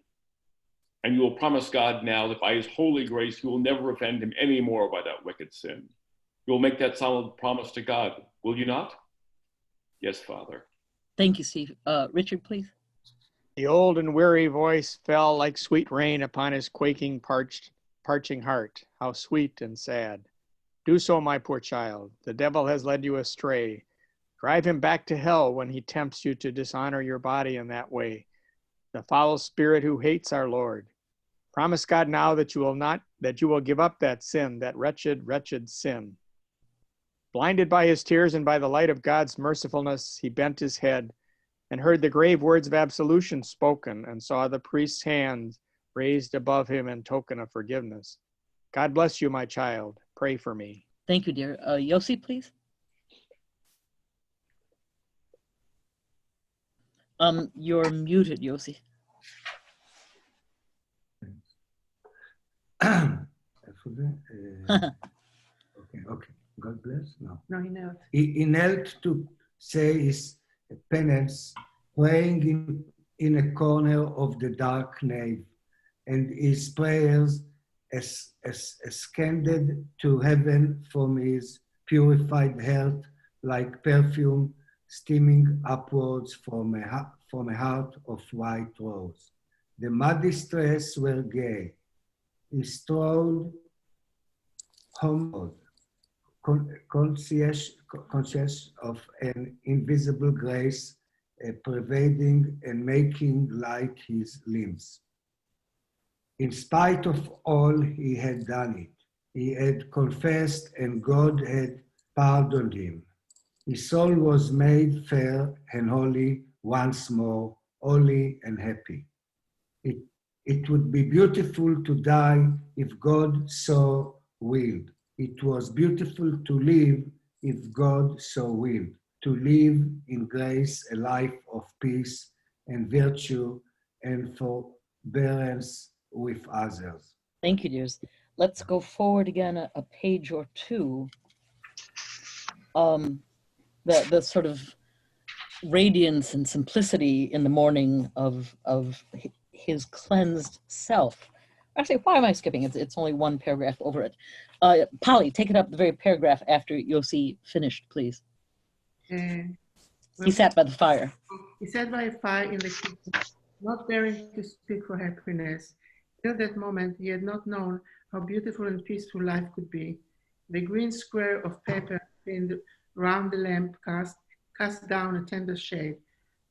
And you will promise God now that by his holy grace, you will never offend him any more by that wicked sin. You'll make that solemn promise to God, will you not? Yes, Father. Thank you, Steve. Richard, please. The old and weary voice fell like sweet rain upon his quaking, parching heart. How sweet and sad. Do so, my poor child. The devil has led you astray. Drive him back to hell when he tempts you to dishonor your body in that way. The foul spirit who hates our Lord. Promise God now that you will give up that sin, that wretched, wretched sin. Blinded by his tears and by the light of God's mercifulness, he bent his head and heard the grave words of absolution spoken and saw the priest's hand raised above him in token of forgiveness. God bless you, my child. Pray for me. Thank you, dear. Yossi, please. You're muted, Yossi. Okay. God bless. No. No, he knelt. He knelt to say his penance, praying in a corner of the dark nave, and his prayers ascended to heaven from his purified heart like perfume steaming upwards from a heart of white rose. The muddy streets were gay. He strode homeward, conscious of an invisible grace pervading and making light his limbs. In spite of all, he had done it. He had confessed and God had pardoned him. His soul was made fair and holy once more, holy and happy. It would be beautiful to die if God so willed. It was beautiful to live if God so willed, to live in grace a life of peace and virtue and forbearance with others. Thank you, dears. Let's go forward again a page or two. The sort of radiance and simplicity in the morning of his cleansed self. Actually, why am I skipping? It's only one paragraph over it. Polly, take it up the very paragraph after Yossi finished, please. He sat by the fire. He sat by a fire in the kitchen, not daring to speak for happiness. Till that moment, he had not known how beautiful and peaceful life could be. The green square of paper pinned round the lamp cast down a tender shade.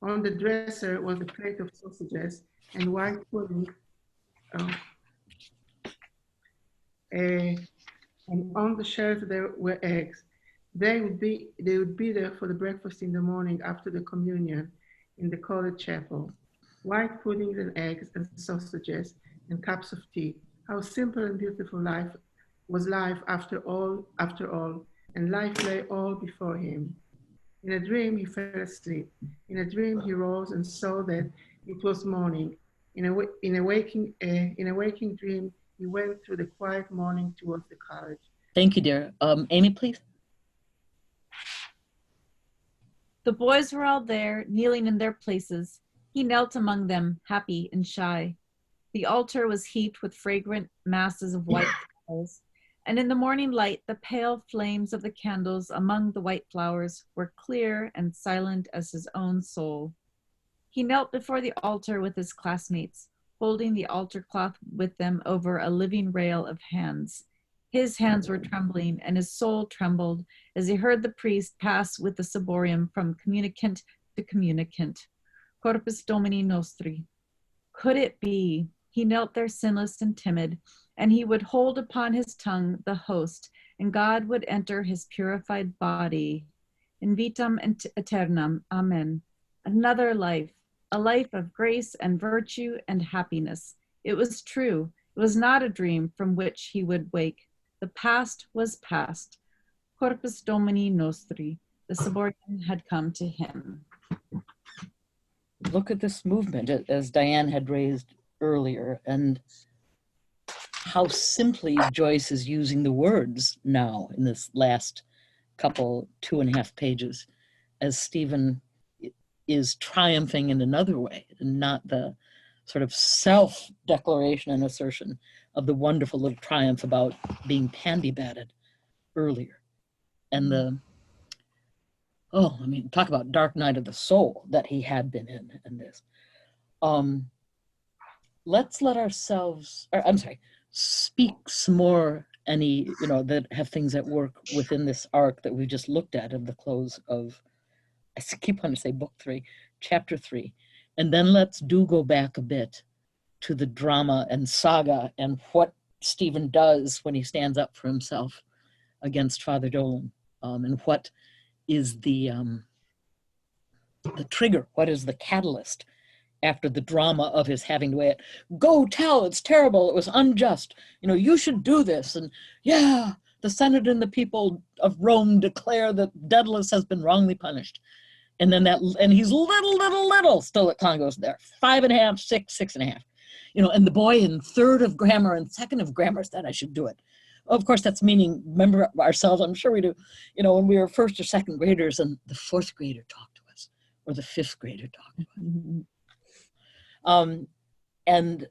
On the dresser was a plate of sausages and white pudding, and on the shelf there were eggs. They would be there for the breakfast in the morning after the communion in the college chapel. White puddings and eggs and sausages and cups of tea. How simple and beautiful life was life after all, and life lay all before him. In a dream, he fell asleep. In a dream, he rose and saw that it was morning. In a waking dream, he went through the quiet morning towards the college. Thank you, dear. Amy, please. The boys were all there, kneeling in their places. He knelt among them, happy and shy. The altar was heaped with fragrant masses of white flowers, and in the morning light, the pale flames of the candles among the white flowers were clear and silent as his own soul. He knelt before the altar with his classmates, holding the altar cloth with them over a living rail of hands. His hands were trembling, and his soul trembled as he heard the priest pass with the ciborium from communicant to communicant. Corpus Domini Nostri. Could it be? He knelt there sinless and timid, and he would hold upon his tongue the host, and God would enter his purified body. In vitam aeternam, amen. Another life, a life of grace and virtue and happiness. It was true. It was not a dream from which he would wake. The past was past. Corpus Domini Nostri. The subordinate had come to him. Look at this movement, as Diane had raised earlier, and how simply Joyce is using the words now in this last couple 2.5 pages, as Stephen is triumphing in another way, and not the sort of self-declaration and assertion of the wonderful little triumph about being pandy-batted earlier. and the, oh, I mean, talk about dark night of the soul that he had been in this. Let's let ourselves, or, I'm sorry, speak some more, any, you know, that have things at work within this arc that we just looked at of the close of, I keep wanting to say book 3, chapter 3. And then let's go back a bit to the drama and saga and what Stephen does when he stands up for himself against Father Dolan, and what is the trigger, what is the catalyst after the drama of his having to wait, go tell, it's terrible, it was unjust, you know, you should do this, and yeah, the Senate and the people of Rome declare that Daedalus has been wrongly punished. And then that, and he's little still at Congo's there, 5.5, 6, 6.5. You know, and the boy in 3rd of grammar and 2nd of grammar said I should do it. Of course, that's meaning, remember ourselves, I'm sure we do, you know, when we were 1st or 2nd graders and the 4th grader talked to us, or the 5th grader talked to us. And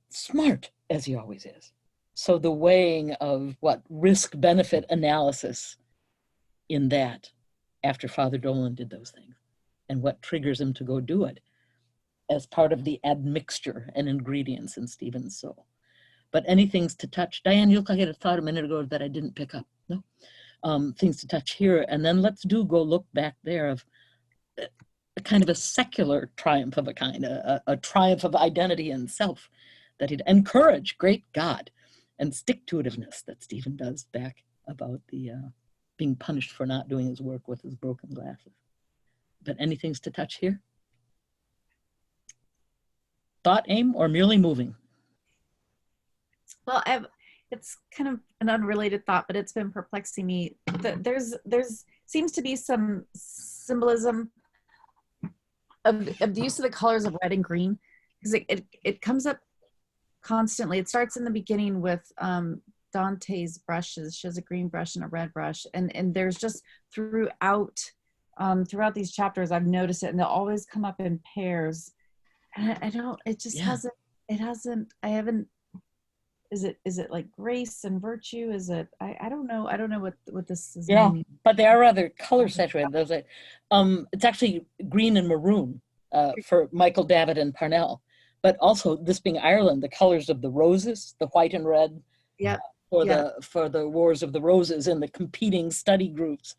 smart, as he always is. So the weighing of what risk-benefit analysis in that, after Father Dolan did those things, and what triggers him to go do it as part of the admixture and ingredients in Stephen's soul. But any things to touch, Diane, you look like I had thought a minute ago that I didn't pick up, no? Things to touch here, and then let's go look back there of a kind of a secular triumph of a kind, a triumph of identity and self that he'd encourage, great God, and stick-to-itiveness that Stephen does back about the being punished for not doing his work with his broken glasses. But any things to touch here? Thought, aim, or merely moving? Well, it's kind of an unrelated thought, but it's been perplexing me. There's seems to be some symbolism of the use of the colors of red and green, because it comes up constantly. It starts in the beginning with Dante's brushes. She has a green brush and a red brush, and there's just throughout these chapters I've noticed it, and they'll always come up in pairs. And I don't. It just hasn't. It hasn't. I haven't. Is it like grace and virtue? Is it? I don't know. I don't know what this is. Yeah, meaning. but they are rather color saturated. Those are, it's actually green and maroon for Michael Davitt and Parnell. But also, this being Ireland, the colors of the roses, the white and red, for the Wars of the Roses and the competing study groups.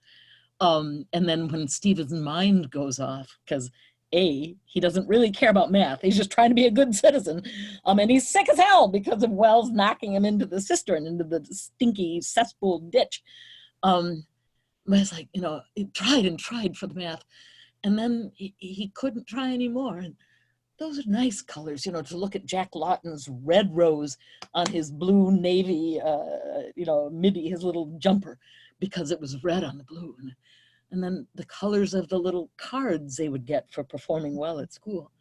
And then when Stephen's mind goes off, because he doesn't really care about math. He's just trying to be a good citizen. And he's sick as hell because of Wells knocking him into the cistern, into the stinky cesspool ditch. But it's like, you know, he tried and tried for the math. And then he couldn't try anymore. And those are nice colors, you know, to look at Jack Lawton's red rose on his blue navy, you know, midi, his little jumper, because it was red on the blue. And then the colors of the little cards they would get for performing well at school.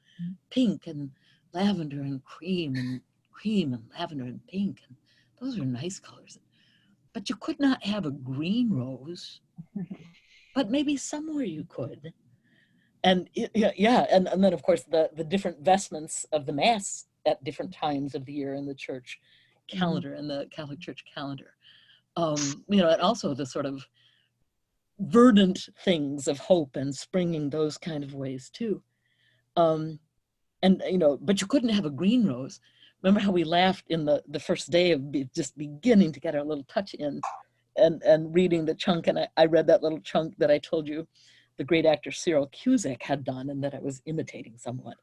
Pink and lavender and cream and lavender and pink. And those are nice colors. But you could not have a green rose, but maybe somewhere you could. And and then of course the different vestments of the Mass at different times of the year in the church calendar and the Catholic Church calendar. You know, and also the sort of verdant things of hope and springing, those kind of ways too. And you know, but you couldn't have a green rose. Remember how we laughed in the first day of just beginning to get our little touch in and reading the chunk, and I read that little chunk that I told you the great actor Cyril Cusack had done and that I was imitating somewhat.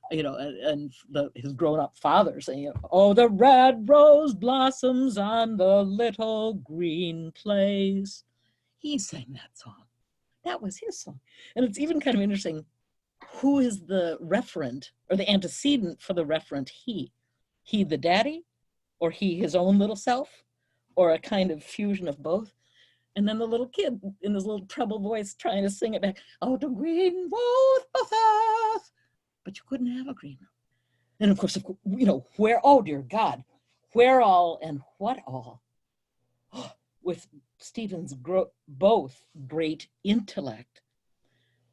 You know, and his grown-up father saying, oh, the red rose blossoms on the little green place. He sang that song. That was his song. And it's even kind of interesting, who is the referent or the antecedent for the referent he? He the daddy, or he his own little self, or a kind of fusion of both? And then the little kid in his little treble voice trying to sing it back, oh, the green rose blossoms. But you couldn't have a green rose. And of course, you know, where, oh dear God, where all and what all? With Stephen's both great intellect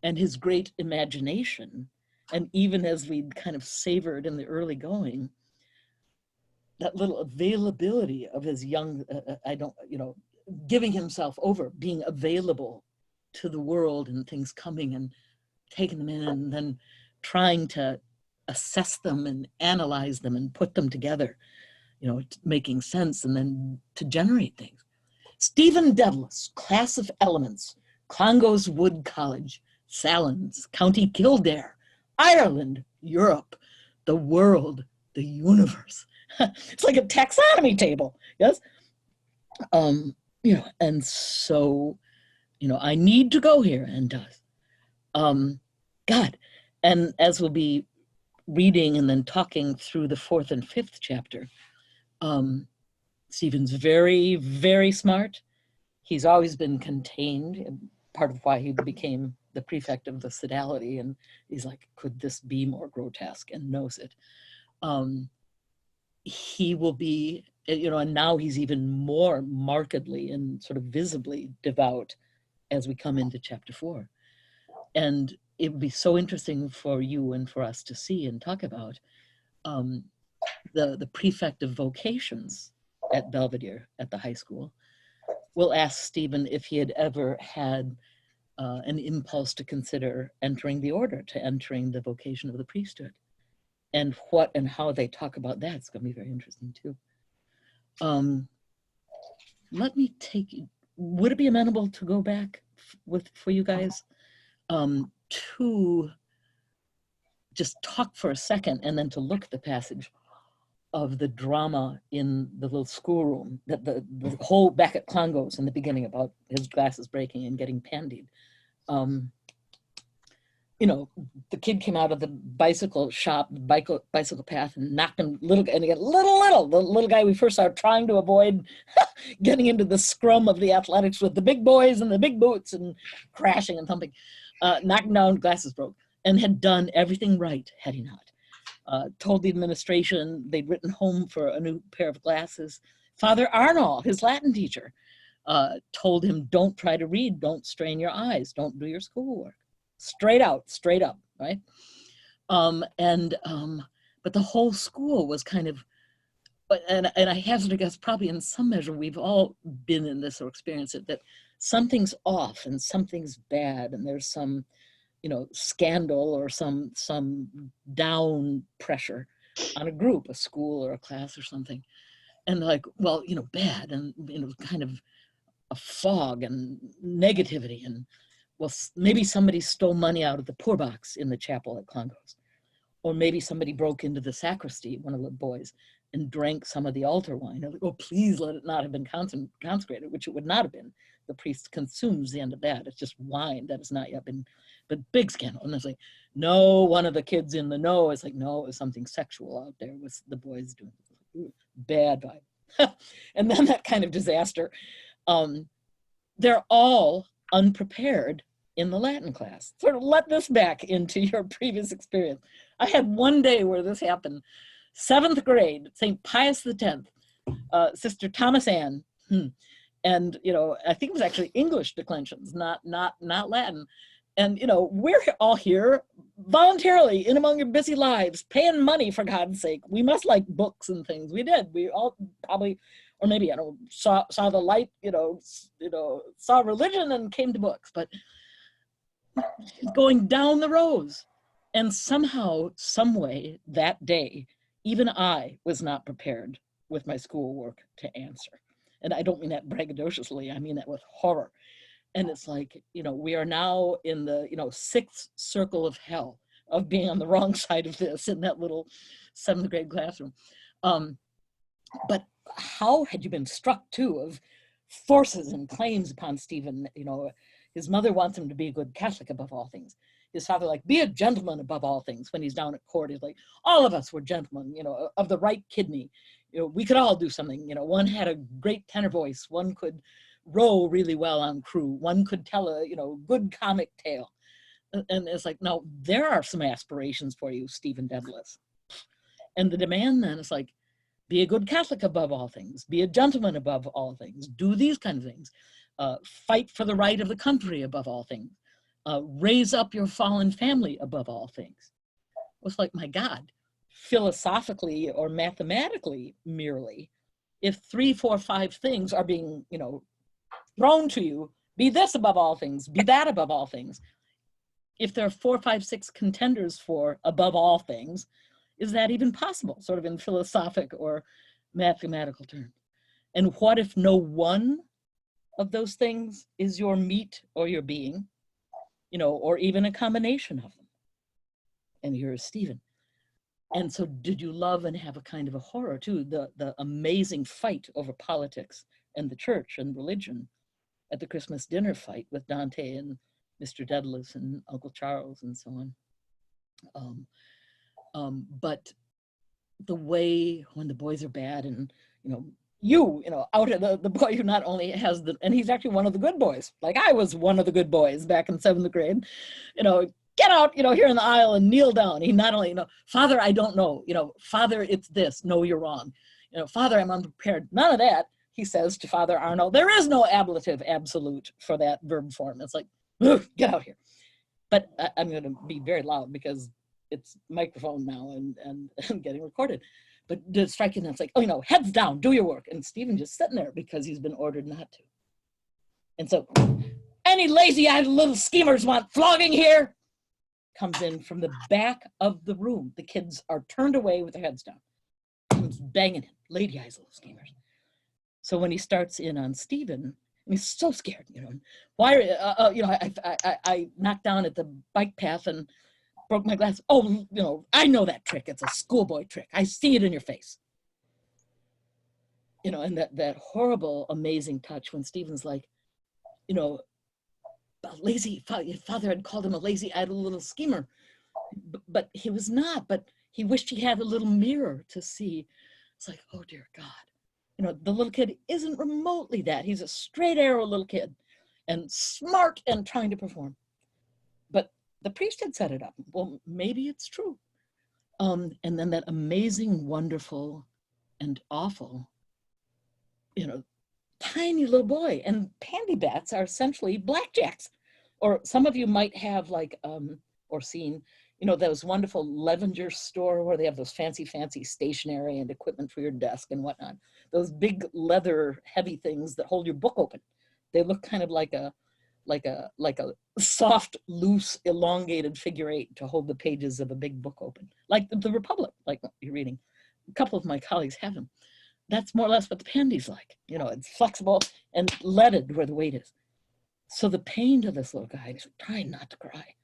and his great imagination, and even as we'd kind of savored in the early going, that little availability of his young, you know, giving himself over, being available to the world and things coming and taking them in and then trying to assess them and analyze them and put them together, you know, making sense and then to generate things. Stephen Dedalus, Class of Elements, Clongowes Wood College, Salins, County Kildare, Ireland, Europe, the world, the universe. It's like a taxonomy table, yes? You know, and so, you know, I need to go here and does. God, and as we'll be reading and then talking through the 4th and 5th chapter, Stephen's very, very smart. He's always been contained, and part of why he became the prefect of the sodality, and he's like, could this be more grotesque, and knows it. He will be, you know, and now he's even more markedly and sort of visibly devout as we come into chapter 4. And it would be so interesting for you and for us to see and talk about the prefect of vocations at Belvedere at the high school. We'll ask Stephen if he had ever had an impulse to consider entering the order, to entering the vocation of the priesthood. And what and how they talk about that, it's gonna be very interesting too. Let me take, would it be amenable to go back for you guys to just talk for a second and then to look at the passage of the drama in the little schoolroom, that the whole back at Clongowes in the beginning about his glasses breaking and getting pandied. You know, the kid came out of the bicycle shop, bicycle path, and knocked him, the little guy we first saw trying to avoid getting into the scrum of the athletics with the big boys and the big boots and crashing and thumping, knocked him down, glasses broke, and had done everything right, had he not. Told the administration they'd written home for a new pair of glasses. Father Arnold, his Latin teacher, told him, don't try to read, don't strain your eyes, don't do your schoolwork. Straight up, right? But the whole school was kind of, and I hazard to guess, probably in some measure, we've all been in this or experienced it, that something's off and something's bad and there's some, you know, scandal or some down pressure on a group, a school or a class or something. And like, well, you know, bad and, you know, kind of a fog and negativity and, well, maybe somebody stole money out of the poor box in the chapel at Clongowes. Or maybe somebody broke into the sacristy, one of the boys, and drank some of the altar wine. Like, oh, please let it not have been consecrated, which it would not have been. The priest consumes the end of that. It's just wine that has not yet been, but big scandal. And it's like, no, one of the kids in the know is like, no, it was something sexual out there with the boys doing. Ooh, bad vibe. And then that kind of disaster. They're all unprepared in the Latin class. Sort of let this back into your previous experience. I had one day where this happened. 7th grade, St. Pius X, Sister Thomas Ann, and you know, I think it was actually English declensions, not Latin. And you know, we're all here voluntarily in among your busy lives, paying money for God's sake. We must like books and things. We did. We all probably, or maybe I don't saw the light. You know, saw religion and came to books. But going down the rows, and somehow, some way that day, even I was not prepared with my schoolwork to answer. And I don't mean that braggadociously. I mean that with horror. And it's like, you know, we are now in the, you know, 6th circle of hell of being on the wrong side of this in that little 7th grade classroom. But how had you been struck too of forces and claims upon Stephen? You know, his mother wants him to be a good Catholic above all things. His father, like, be a gentleman above all things. When he's down at court, he's like, all of us were gentlemen, you know, of the right kidney. You know, we could all do something. You know, one had a great tenor voice. One could row really well on crew. One could tell a, you know, good comic tale. And it's like, no, there are some aspirations for you, Stephen Dedalus. And the demand then is like, be a good Catholic above all things. Be a gentleman above all things. Do these kind of things. Fight for the right of the country above all things. Raise up your fallen family above all things. It's like, my God, philosophically or mathematically merely, if 3, 4, 5 things are being, you know, thrown to you, be this above all things, be that above all things. If there are 4, 5, 6 contenders for above all things, is that even possible, sort of in philosophic or mathematical terms? And what if no one of those things is your meat or your being, you know, or even a combination of them? And here is Stephen. And so did you love and have a kind of a horror too, the amazing fight over politics and the church and religion at the Christmas dinner fight with Dante and Mr. Dedalus and Uncle Charles and so on. But the way when the boys are bad and, you know, out of the boy who not only has and he's actually one of the good boys, like I was one of the good boys back in 7th grade, get out, here in the aisle and kneel down. He not only, Father, I don't know, Father, it's this, no, you're wrong. Father, I'm unprepared. None of that, he says to Father Arnold. There is no ablative absolute for that verb form. It's like, get out here. But I'm going to be very loud because it's microphone now and getting recorded. But the striking, it's like, heads down, do your work. And Stephen just sitting there because he's been ordered not to. And so, any lazy-eyed little schemers want flogging here? Comes in from the back of the room. The kids are turned away with their heads down. Comes banging in, lady-eyed little schemers. So when he starts in on Stephen, and he's so scared, why, I knocked down at the bike path and broke my glass. Oh, I know that trick. It's a schoolboy trick. I see it in your face. And that horrible, amazing touch when Stephen's like, lazy, Father had called him a lazy, idle little schemer, but he was not, but he wished he had a little mirror to see. It's like, oh dear God, the little kid isn't remotely that. He's a straight arrow little kid and smart and trying to perform. But the priest had set it up. Well, maybe it's true. And then that amazing, wonderful, and awful, tiny little boy. And pandy bats are essentially blackjacks. Or some of you might have or seen, those wonderful Levenger store where they have those fancy stationery and equipment for your desk and whatnot. Those big leather heavy things that hold your book open. They look kind of like a soft, loose, elongated figure 8 to hold the pages of a big book open. Like the Republic, like you're reading. A couple of my colleagues have them. That's more or less what the pandy's like. It's flexible and leaded where the weight is. So the pain to this little guy, he's trying not to cry.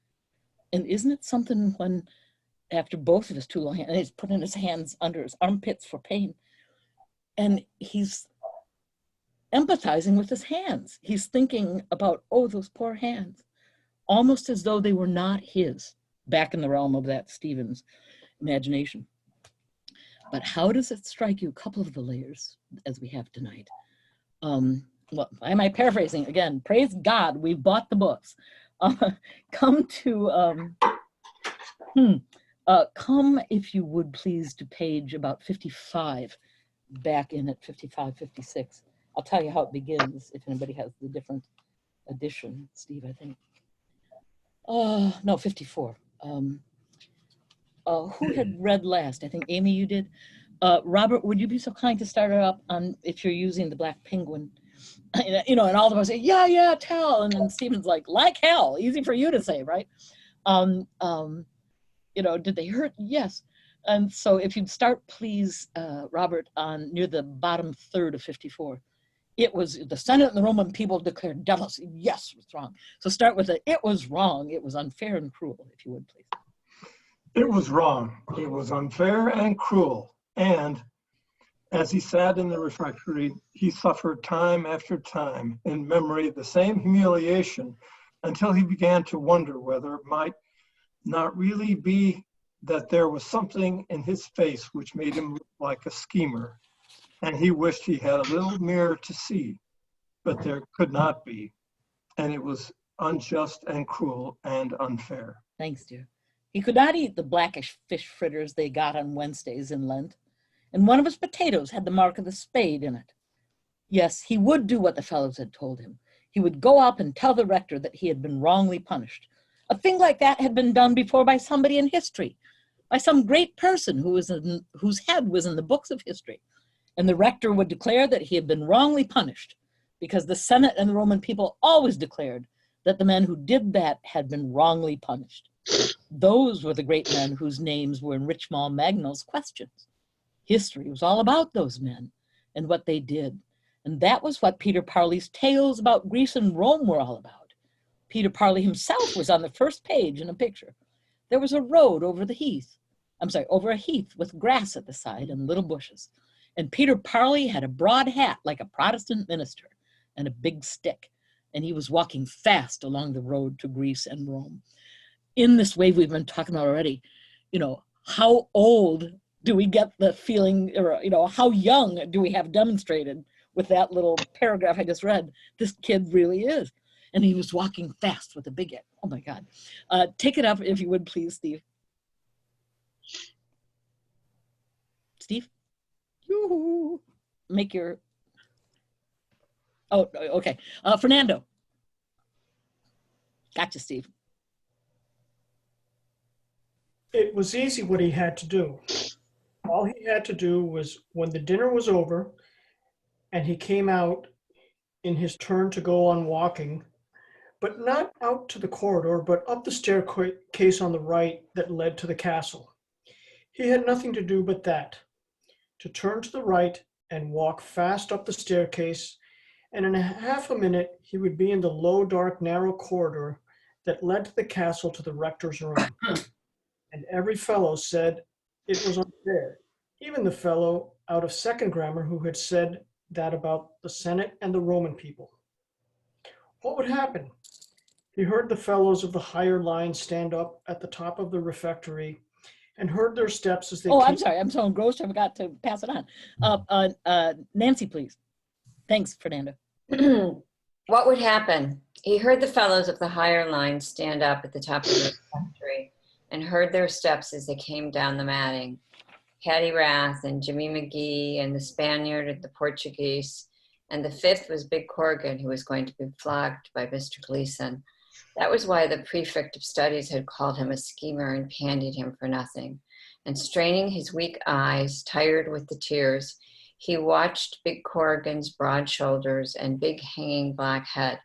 And isn't it something when, after both of his two long hands, and he's putting his hands under his armpits for pain, and he's empathizing with his hands. He's thinking about, oh, those poor hands, almost as though they were not his, back in the realm of that Stephen's imagination. But how does it strike you? A couple of the layers as we have tonight. Well, why am I paraphrasing? Again, praise God, we've bought the books. Come if you would please to page about 55, back in at 55, 56. I'll tell you how it begins if anybody has the different edition. Steve, I think. No, 54. Who had read last? I think Amy, you did. Robert, would you be so kind to start it up on if you're using the Black Penguin? And all of us say, yeah, tell. And then Stephen's like hell, easy for you to say, right? Did they hurt? Yes. And so if you'd start, please, Robert, on near the bottom third of 54. It was the Senate and the Roman people declared devils. Yes, it was wrong. So start with it was wrong. It was unfair and cruel, if you would, please. It was wrong. It was unfair and cruel. And as he sat in the refectory, he suffered time after time in memory the same humiliation until he began to wonder whether it might not really be that there was something in his face which made him look like a schemer. And he wished he had a little mirror to see, but there could not be. And it was unjust and cruel and unfair. Thanks, dear. He could not eat the blackish fish fritters they got on Wednesdays in Lent, and one of his potatoes had the mark of the spade in it. Yes, he would do what the fellows had told him. He would go up and tell the rector that he had been wrongly punished. A thing like that had been done before by somebody in history, by some great person whose head was in the books of history. And the rector would declare that he had been wrongly punished. because the Senate and the Roman people always declared that the men who did that had been wrongly punished. Those were the great men whose names were in Richmal Magnall's Questions. History was all about those men and what they did. And that was what Peter Parley's tales about Greece and Rome were all about. Peter Parley himself was on the first page in a picture. There was a road over the heath. Over a heath with grass at the side and little bushes. And Peter Parley had a broad hat like a Protestant minister and a big stick. And he was walking fast along the road to Greece and Rome. In this wave we've been talking about already, how old do we get the feeling, or, how young do we have demonstrated with that little paragraph I just read? This kid really is. And he was walking fast with a big hat. Oh my God. Take it up if you would, please, Steve. Steve? Yoo-hoo. Make your... Oh, okay. Fernando. Gotcha, Steve. It was easy what he had to do. All he had to do was, when the dinner was over and he came out in his turn to go on walking, but not out to the corridor, but up the staircase on the right that led to the castle. He had nothing to do but that, to turn to the right and walk fast up the staircase, and in half a minute he would be in the low, dark, narrow corridor that led to the castle to the rector's room. And every fellow said it was unfair, even the fellow out of second grammar who had said that about the Senate and the Roman people. What would happen? He heard the fellows of the higher line stand up at the top of the refectory and heard their steps as they came. I'm sorry, I'm so engrossed I forgot to pass it on. Nancy, please. Thanks, Fernando. What would happen? He heard the fellows of the higher line stand up at the top of the refectory and heard their steps as they came down the matting. Hattie Rath and Jimmy McGee and the Spaniard and the Portuguese. And the fifth was Big Corrigan, who was going to be flogged by Mr. Gleason. That was why the prefect of studies had called him a schemer and pandied him for nothing. And straining his weak eyes, tired with the tears, he watched Big Corrigan's broad shoulders and big hanging black head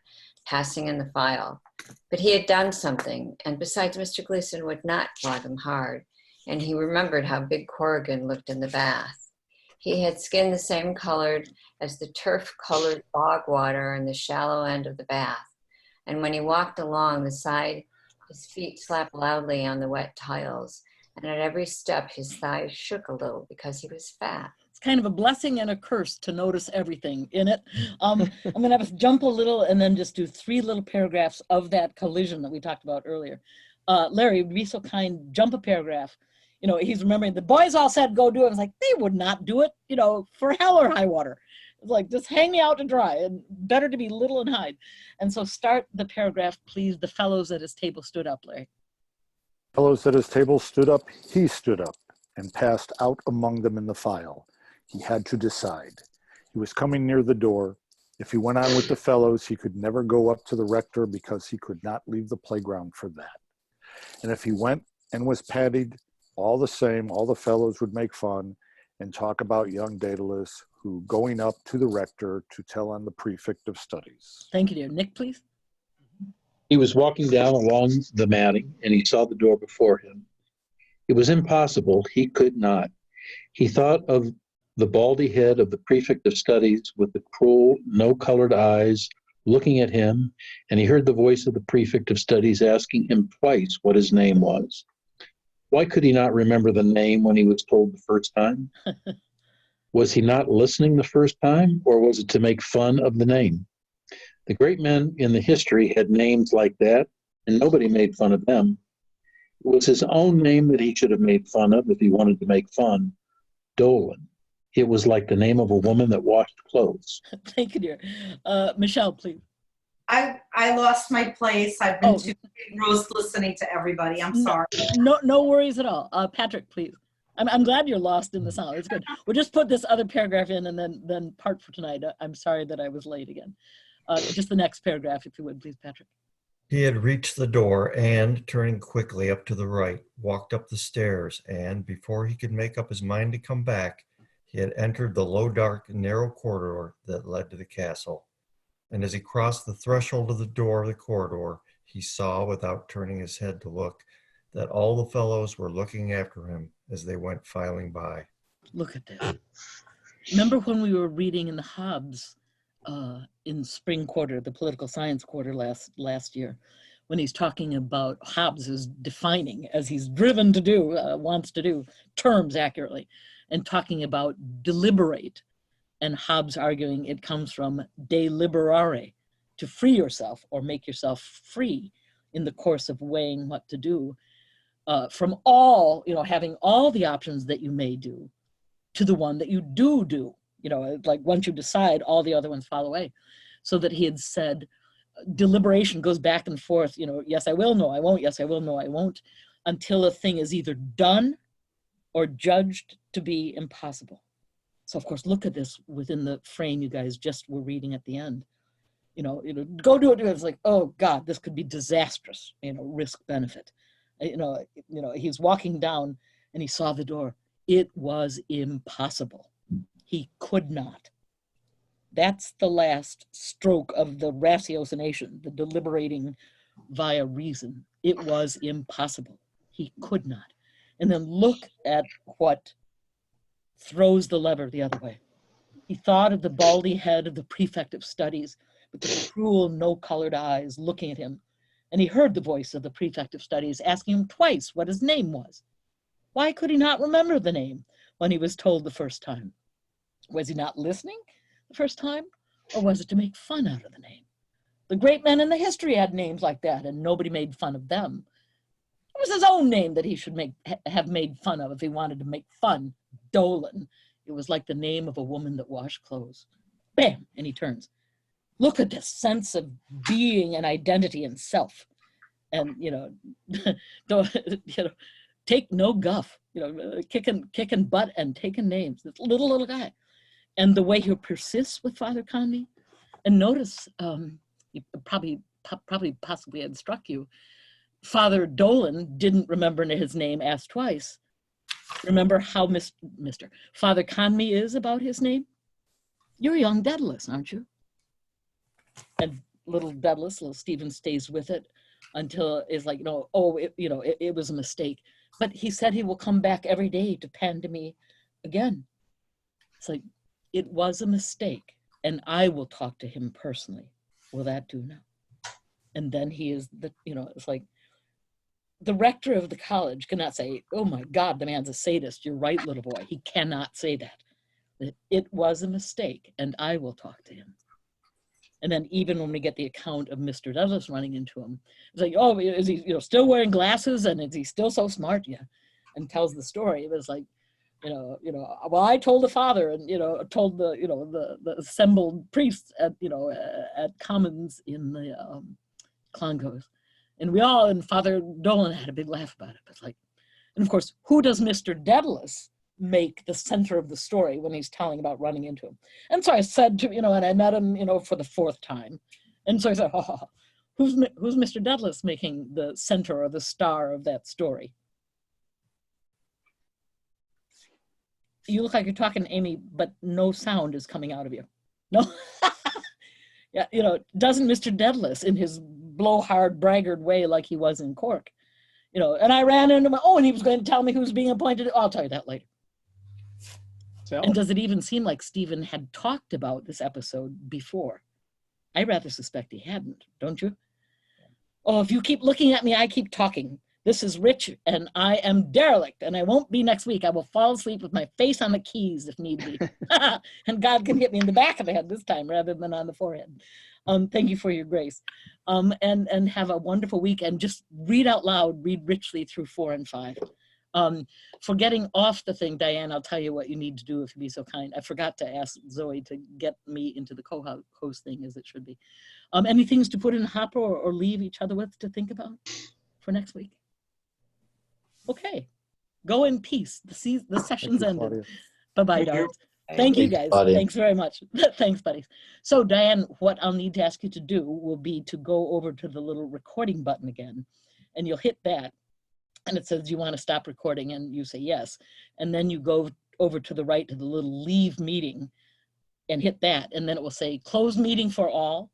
passing in the file. But he had done something, and besides, Mr. Gleason would not flog him hard, and he remembered how Big Corrigan looked in the bath. He had skin the same colored as the turf-colored bog water in the shallow end of the bath, and when he walked along the side, his feet slapped loudly on the wet tiles, and at every step his thighs shook a little because he was fat. It's kind of a blessing and a curse to notice everything in it. I'm going to have us jump a little and then just do 3 little paragraphs of that collision that we talked about earlier. Larry, be so kind, jump a paragraph. He's remembering the boys all said go do it. I was like, they would not do it, for hell or high water. It's like, just hang me out to dry, and better to be little and hide. And so start the paragraph, please. The fellows at his table stood up, Larry. Fellows at his table stood up, he stood up, and passed out among them in the file. He had to decide. He was coming near the door. If he went on with the fellows, he could never go up to the rector because he could not leave the playground for that. And if he went and was patted, all the same, all the fellows would make fun and talk about young Daedalus, who going up to the rector to tell on the prefect of studies. Thank you, dear. Nick, please. He was walking down along the matting, and he saw the door before him. It was impossible. He could not. He thought of the baldy head of the prefect of studies with the cruel, no-colored eyes looking at him, and he heard the voice of the prefect of studies asking him twice what his name was. Why could he not remember the name when he was told the first time? Was he not listening the first time, or was it to make fun of the name? The great men in the history had names like that, and nobody made fun of them. It was his own name that he should have made fun of if he wanted to make fun. Dolan. It was like the name of a woman that washed clothes. Thank you, dear. Michelle, please. I lost my place. I've been too engrossed listening to everybody. I'm sorry. No worries at all. Patrick, please. I'm glad you're lost in the sound. It's good. We'll just put this other paragraph in and then part for tonight. I'm sorry that I was late again. Just the next paragraph, if you would, please, Patrick. He had reached the door and, turning quickly up to the right, walked up the stairs, and before he could make up his mind to come back, he had entered the low, dark, narrow corridor that led to the castle. And as he crossed the threshold of the door of the corridor, he saw, without turning his head to look, that all the fellows were looking after him as they went filing by. Look at this. Remember when we were reading in the Hobbes in spring quarter, the political science quarter last year, when he's talking about Hobbes is defining, as he's driven to do, wants to do, terms accurately, and talking about deliberate, and Hobbes arguing it comes from deliberare, to free yourself or make yourself free in the course of weighing what to do, from all, having all the options that you may do to the one that you do. Like once you decide, all the other ones fall away. So that he had said, deliberation goes back and forth, yes, I will, no, I won't, yes, I will, no, I won't, until a thing is either done or judged to be impossible. So of course, look at this within the frame you guys just were reading at the end. Go do it. It's like, oh God, this could be disastrous, risk benefit. He's walking down and he saw the door. It was impossible. He could not. That's the last stroke of the ratiocination, the deliberating via reason. It was impossible. He could not. And then look at what throws the lever the other way. He thought of the baldy head of the prefect of studies with the cruel, no-colored eyes looking at him. And he heard the voice of the prefect of studies asking him twice what his name was. Why could he not remember the name when he was told the first time? Was he not listening the first time? Or was it to make fun out of the name? The great men in the history had names like that and nobody made fun of them. It was his own name that he should have made fun of if he wanted to make fun. Dolan. It was like the name of a woman that washed clothes. Bam, and he turns. Look at this sense of being and identity and self. And, don't, take no guff, kicking butt and taking names. This little guy. And the way he persists with Father Conmee. And notice, he possibly had struck you, Father Dolan didn't remember his name asked twice. Remember how Father Conmee is about his name? You're young Daedalus, aren't you? And little Daedalus, little Stephen stays with it until it's like, it was a mistake. But he said he will come back every day to pan to me again. It's like, it was a mistake and I will talk to him personally. Will that do now? And then he is it's like, the rector of the college cannot say, oh my God, the man's a sadist. You're right, little boy. He cannot say that. It was a mistake and I will talk to him. And then even when we get the account of Mr. Douglas running into him, it's like, oh, is he still wearing glasses and is he still so smart? Yeah. And tells the story. It was like, well, I told the father and, told the assembled priests at Commons in the Clongowes. And and Father Dolan had a big laugh about it. But and of course, who does Mr. Daedalus make the center of the story when he's telling about running into him? And so I said to, and I met him, for the fourth time. And so I said, who's Mr. Daedalus making the center or the star of that story? You look like you're talking, Amy, but no sound is coming out of you. No. Yeah, doesn't Mr. Daedalus in his blowhard, braggart way like he was in Cork, and I ran into him, and he was going to tell me who's being appointed. I'll tell you that later. So, and does it even seem like Stephen had talked about this episode before? I rather suspect he hadn't, don't you? Oh, if you keep looking at me, I keep talking. This is Rich, and I am derelict, and I won't be next week. I will fall asleep with my face on the keys if need be. And God can hit me in the back of the head this time rather than on the forehead. Thank you for your grace. And have a wonderful week. And just read out loud, read richly through 4 and 5. For getting off the thing, Diane, I'll tell you what you need to do if you'd be so kind. I forgot to ask Zoe to get me into the co-host thing as it should be. Any things to put in the hopper or leave each other with to think about for next week? Okay, go in peace. The session's ended. Bye-bye, darlings. Thank you, guys. Thanks very much. Thanks, buddies. So, Diane, what I'll need to ask you to do will be to go over to the little recording button again, and you'll hit that, and it says, do you want to stop recording? And you say yes. And then you go over to the right to the little leave meeting and hit that, and then it will say close meeting for all.